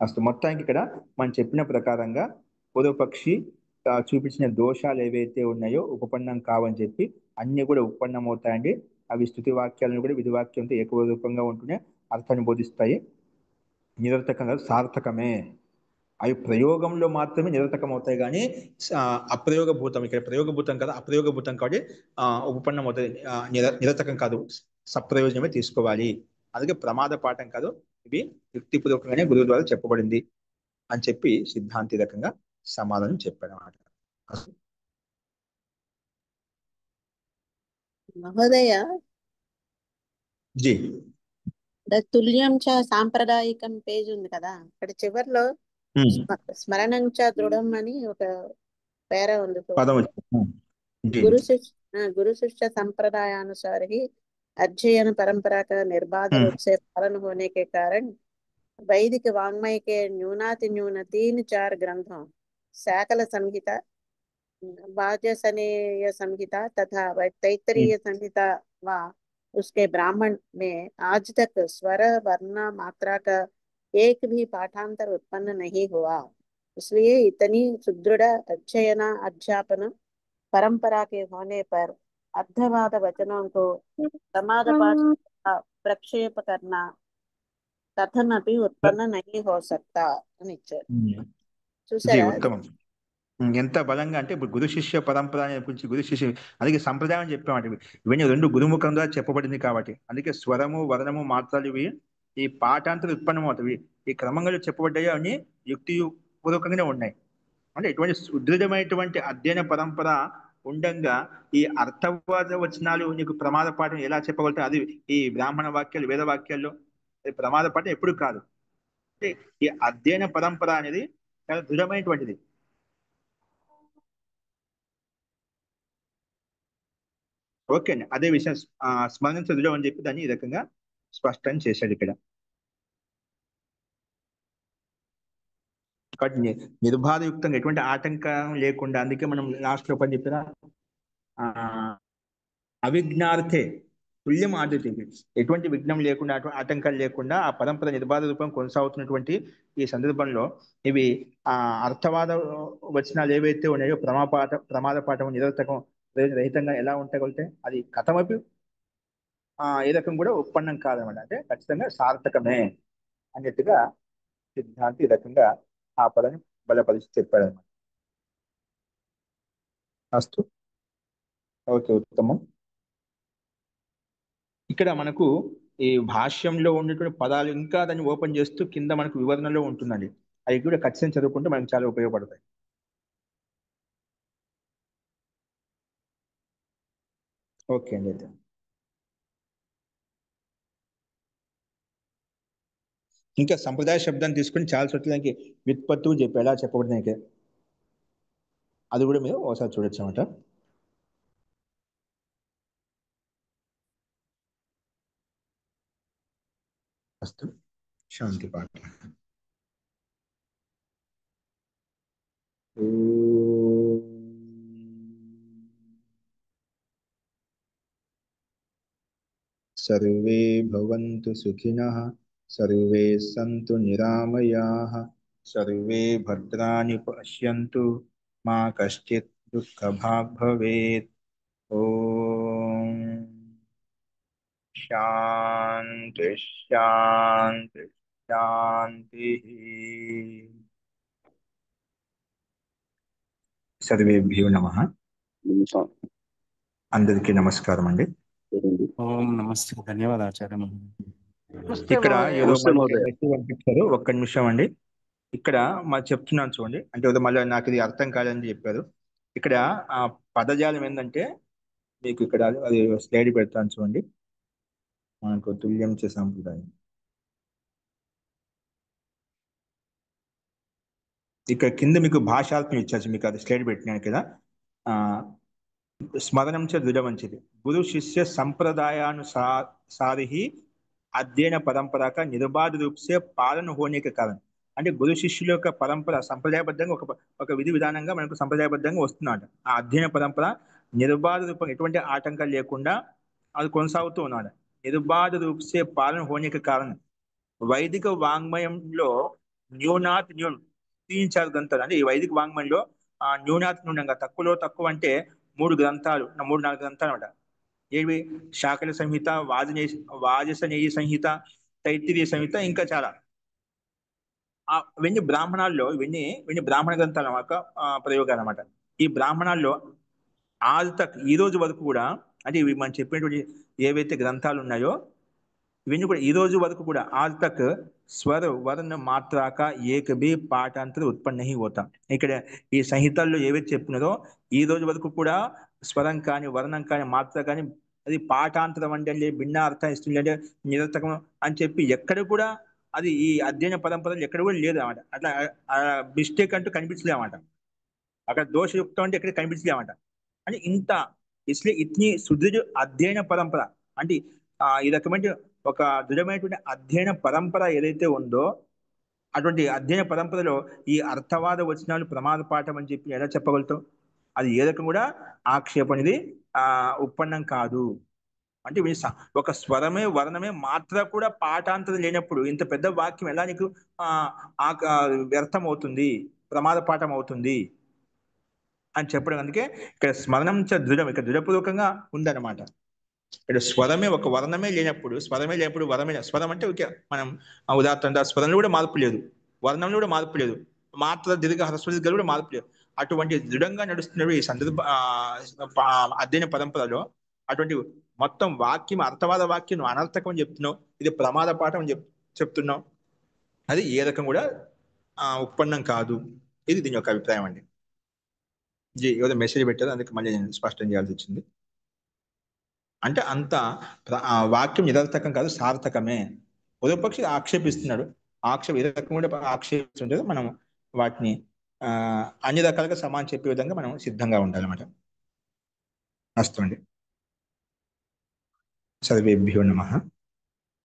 అసలు మొత్తానికి ఇక్కడ మనం చెప్పిన ప్రకారంగా పూర్వపక్షి చూపించిన దోషాలు ఏవైతే ఉన్నాయో ఉపపన్నం కావని చెప్పి అన్ని కూడా ఉపపన్నం అవుతాయండి. అవి స్తుతి వాక్యాలను కూడా విధి వాక్యంతో ఏకరూపంగా ఉంటూనే అర్థాన్ని బోధిస్తాయి. నిరర్థకంగా సార్థకమే. అవి ప్రయోగంలో మాత్రమే నిరర్థకం అవుతాయి, కానీ అప్రయోగభూతం, ఇక్కడ ప్రయోగభూతం కదా, అప్రయోగభూతం కాబట్టి ఉపపన్నం అవుతుంది, నిరర్థకం కాదు, సప్రయోజనమే తీసుకోవాలి. అందుకే ప్రమాద పాఠం కాదు, ఇవి యుక్తిపూర్వకంగానే గురువు ద్వారా చెప్పబడింది అని చెప్పి సిద్ధాంతి రకంగా సమాధానం చెప్పాడు అన్నమాట. మహోదయ, జీ తుల్యం చ సాంప్రదాయకం పేజ్ ఉంది కదా, అక్కడ చివర్లో స్మరణం చ దృఢం అని ఒక పేర ఉంది. పదం गुरु शिष्य संप्रदायानुसार ही अध्ययन परंपरा का निर्बाध रूप से पालन होने के कारण वैदिक वाङ्मय के न्यूनाति न्यून 3-4 ग्रंथों शाकल संहिता, वाजसनेय संहिता तथा तैत्तरीय संहिता व उसके ब्राह्मण में आज तक स्वर वर्ण मात्रा का एक भी पाठांतर उत्पन्न नहीं हुआ। इसलिए इतनी सुदृढ़ अध्ययन अध्यापन परंपरा के होने पर अर्थवाद वचनों को समाद पाठ प्रक्षेप करना कथनपि उत्पन्न नहीं हो सकता అని ఇచ్చారు. చూసారా? ఉత్తమం. ఎంత బలంగా అంటే ఇప్పుడు గురు శిష్య పరంపర గురించి, గురు శిష్య అందుకే సంప్రదాయం చెప్పామంటే ఇవన్నీ రెండు గురుముఖం ద్వారా చెప్పబడింది కాబట్టి, అందుకే స్వరము వర్ణము మాత్రాలు ఇవి ఈ పాఠాంతరం ఉత్పన్నం అవుతాయి. ఈ క్రమంగా చెప్పబడ్డాయి అన్ని యుక్తి పూర్వకంగానే ఉన్నాయి. అంటే ఇటువంటి సుదృఢమైనటువంటి అధ్యయన పరంపర ఉండంగా ఈ అర్థవాద వచనాలు నీకు ప్రమాద పాఠం ఎలా చెప్పగలుగుతాయి? అది ఈ బ్రాహ్మణ వాక్యాలు వేద వాక్యాల్లో అది ప్రమాద పాఠం ఎప్పుడు కాదు. అంటే ఈ అధ్యయన పరంపర అనేది చాలా దృఢమైనటువంటిది. ఓకే అండి, అదే విషయం స్మరించదులో అని చెప్పి దాన్ని ఈ రకంగా స్పష్టం చేశాడు ఇక్కడ. కాబట్టి నిర్బాధయుక్తంగా ఎటువంటి ఆటంకం లేకుండా, అందుకే మనం లాస్ట్ లో పని చెప్పిన అవిఘ్నార్థే తుల్యం ఆదితి, ఎటువంటి విఘ్నం లేకుండా ఆటంకాలు లేకుండా ఆ పరంపర నిర్బాధ రూపం కొనసాగుతున్నటువంటి ఈ సందర్భంలో ఇవి అర్థవాద వచనాలు ఏవైతే ఉన్నాయో ప్రమాద పాఠం నిరర్థకం రహితంగా ఎలా ఉండగలిగితే అది కథమపి ఏ రకం కూడా ఉత్పన్నం కాదనమాట. అంటే ఖచ్చితంగా సార్థకమే అన్నట్టుగా సిద్ధాంతి ఈ రకంగా ఆ పదాన్ని బలపరిచి చెప్పాడు అనమాట. అస్తు, ఓకే, ఉత్తమం. ఇక్కడ మనకు ఈ భాష్యంలో ఉన్నటువంటి పదాలు ఇంకా దాన్ని ఓపెన్ చేస్తూ కింద మనకు వివరణలో ఉంటుందండి. అవి కూడా ఖచ్చితంగా చదువుకుంటే మనకు చాలా ఉపయోగపడతాయి. ఓకే అండి. అయితే ఇంకా సంప్రదాయ శబ్దాన్ని తీసుకుని చాలా చోట్ల వ్యుత్పత్తులు చెప్పి ఎలా చెప్పబడినాయి అది కూడా మీరు ఒకసారి చూడొచ్చు అన్నమాట. అస్తు, శాంతి పాఠ. सर्वे भवन्तु सुखिनः, सर्वे सन्तु निरामयाः, सर्वे भद्राणि पश्यन्तु, मा कश्चित् दुःखभाग् भवेत्. ओम शांति शांति शांति. సర్వేభ్యో నమః. అందరికీ నమస్కారం అండి. ఓం నమస్తే, ధన్యవాదాలు ఆచార్య. ఇక్కడ ఏదో మెసేజ్ పంపించారు, ఒక్క నిమిషం అండి. ఇక్కడ మరి చెప్తున్నాను చూడండి, అంటే ఏదో మళ్ళీ నాకు ఇది అర్థం కాదని చెప్పారు. ఇక్కడ ఆ పదజాలం ఏంటంటే మీకు ఇక్కడ అది స్లైడ్ పెడతాను చూడండి. మనకు తుల్యం చ సంప్రదాయం ఇక్కడ కింద మీకు భాషార్థం ఇచ్చారు, మీకు అది స్లైడ్ పెట్టినాను కదా. స్మరణం చ దృఢమంచిది గురు శిష్య సంప్రదాయానుసారి అధ్యయన పరంపర का निर्बाध रूप से पालन होने के कारण, అంటే గురు శిష్యుల యొక్క పరంపర సంప్రదాయబద్ధంగా ఒక విధి విధానంగా మనకు సంప్రదాయబద్ధంగా వస్తున్నాడు. ఆ అధ్యయన పరంపర నిర్బాధ రూపం ఎటువంటి ఆటంకాలు లేకుండా అది కొనసాగుతూ ఉన్నాడు. నిర్బాధ రూప్ సే పాలన హోనే కే కారణం వైదిక వాంగ్మయంలో న్యూనాత్ న్యూన్ 3-4 గ్రంథాలు, అంటే ఈ వైదిక వాంగ్మయంలో న్యూనాత్ న్యూనంగా తక్కువలో తక్కువ అంటే 3-4 గ్రంథాలు అనమాట. ఏవి శాకల సంహిత, వాజసనేయ సంహిత, తైత్తిరీయ సంహిత, ఇంకా చాలా. ఇవన్నీ బ్రాహ్మణాల్లో ఇవన్నీ బ్రాహ్మణ గ్రంథాల యొక్క ప్రయోగాలు అన్నమాట. ఈ బ్రాహ్మణాల్లో ఆజ్ తక్ ఈ రోజు వరకు కూడా, అంటే ఇవి మనం చెప్పినటువంటి ఏవైతే గ్రంథాలు ఉన్నాయో ఇవన్నీ కూడా ఈ రోజు వరకు కూడా आज तक స్వర వర్ణ మాత్రా కా ఏక భీ పాఠాంతర ఉత్పన్న నహీ హోతా. ఇక్కడ ఈ సంహితల్లో ఏవైతే చెప్పినారో ఈ రోజు వరకు కూడా స్వరం కానీ వర్ణం కానీ మాత్ర కానీ అది పాఠాంతరం అంటే భిన్న అర్థం ఇస్తుంది, అంటే నిరర్థకం అని చెప్పి ఎక్కడ కూడా అది ఈ అధ్యయన పరంపరలు ఎక్కడ కూడా లేదు అన్నమాట. అట్లా మిస్టేక్ అంటూ కనిపించలే అన్నమాట. అక్కడ దోషయుక్తం అంటే ఎక్కడ కనిపించలే అన్నమాట. అని ఇంత ఇస్లే ఇట్ని సుదృఢ అధ్యయన పరంపర అంటే ఈ రకమైన ఒక దృఢమైనటువంటి అధ్యయన పరంపర ఏదైతే ఉందో అటువంటి అధ్యయన పరంపరలో ఈ అర్థవాద వచనాలు ప్రమాద పాఠం అని చెప్పి ఎలా చెప్పగలుగుతాం? అది ఏ రకం కూడా ఆక్షేపణ అనేది ఉత్పన్నం కాదు. అంటే ఒక స్వరమే వర్ణమే మాత్ర కూడా పాఠాంతరం లేనప్పుడు ఇంత పెద్ద వాక్యం ఎలా నీకు వ్యర్థం అవుతుంది, ప్రమాద పాఠం అవుతుంది అని చెప్పడం. అందుకే ఇక్కడ స్మరణం దృఢం, ఇక్కడ దృఢపూర్వకంగా ఉందన్నమాట. ఇక్కడ స్వరమే ఒక వర్ణమే లేనప్పుడు వరమే. స్వరం అంటే ఓకే, మనం ఉదాహరణ స్వరంలో కూడా మార్పు లేదు, వర్ణంలో కూడా మార్పు లేదు, మాత్ర దీర్ఘ హ్రస్వ దీర్ఘాలు కూడా మార్పు లేదు. అటువంటి దృఢంగా నడుస్తున్న ఈ అధ్యయన పరంపరలో అటువంటి మొత్తం వాక్యం అర్థవాద వాక్యం నువ్వు అనర్థకం అని చెప్తున్నావు, ఇది ప్రమాద పాఠం అని చెప్తున్నావు. అది ఏ రకం కూడా ఉత్పన్నం కాదు. ఇది దీని యొక్క అభిప్రాయం అండి. ఏదో మెసేజ్ పెట్టారు, అందుకే మళ్ళీ నేను స్పష్టం చేయాల్సి వచ్చింది. అంటే అంత వాక్యం నిరర్థకం కాదు, సార్థకమే. ఉదయపక్షి ఆక్షేపిస్తున్నాడు, ఏ రకం కూడా ఆక్షేపిస్తుంటే మనం వాటిని అన్ని రకాలుగా సమానం చెప్పే విధంగా మనం సిద్ధంగా ఉండాలన్నమాట. అస్తు అండి. సర్వేభ్యో నమః.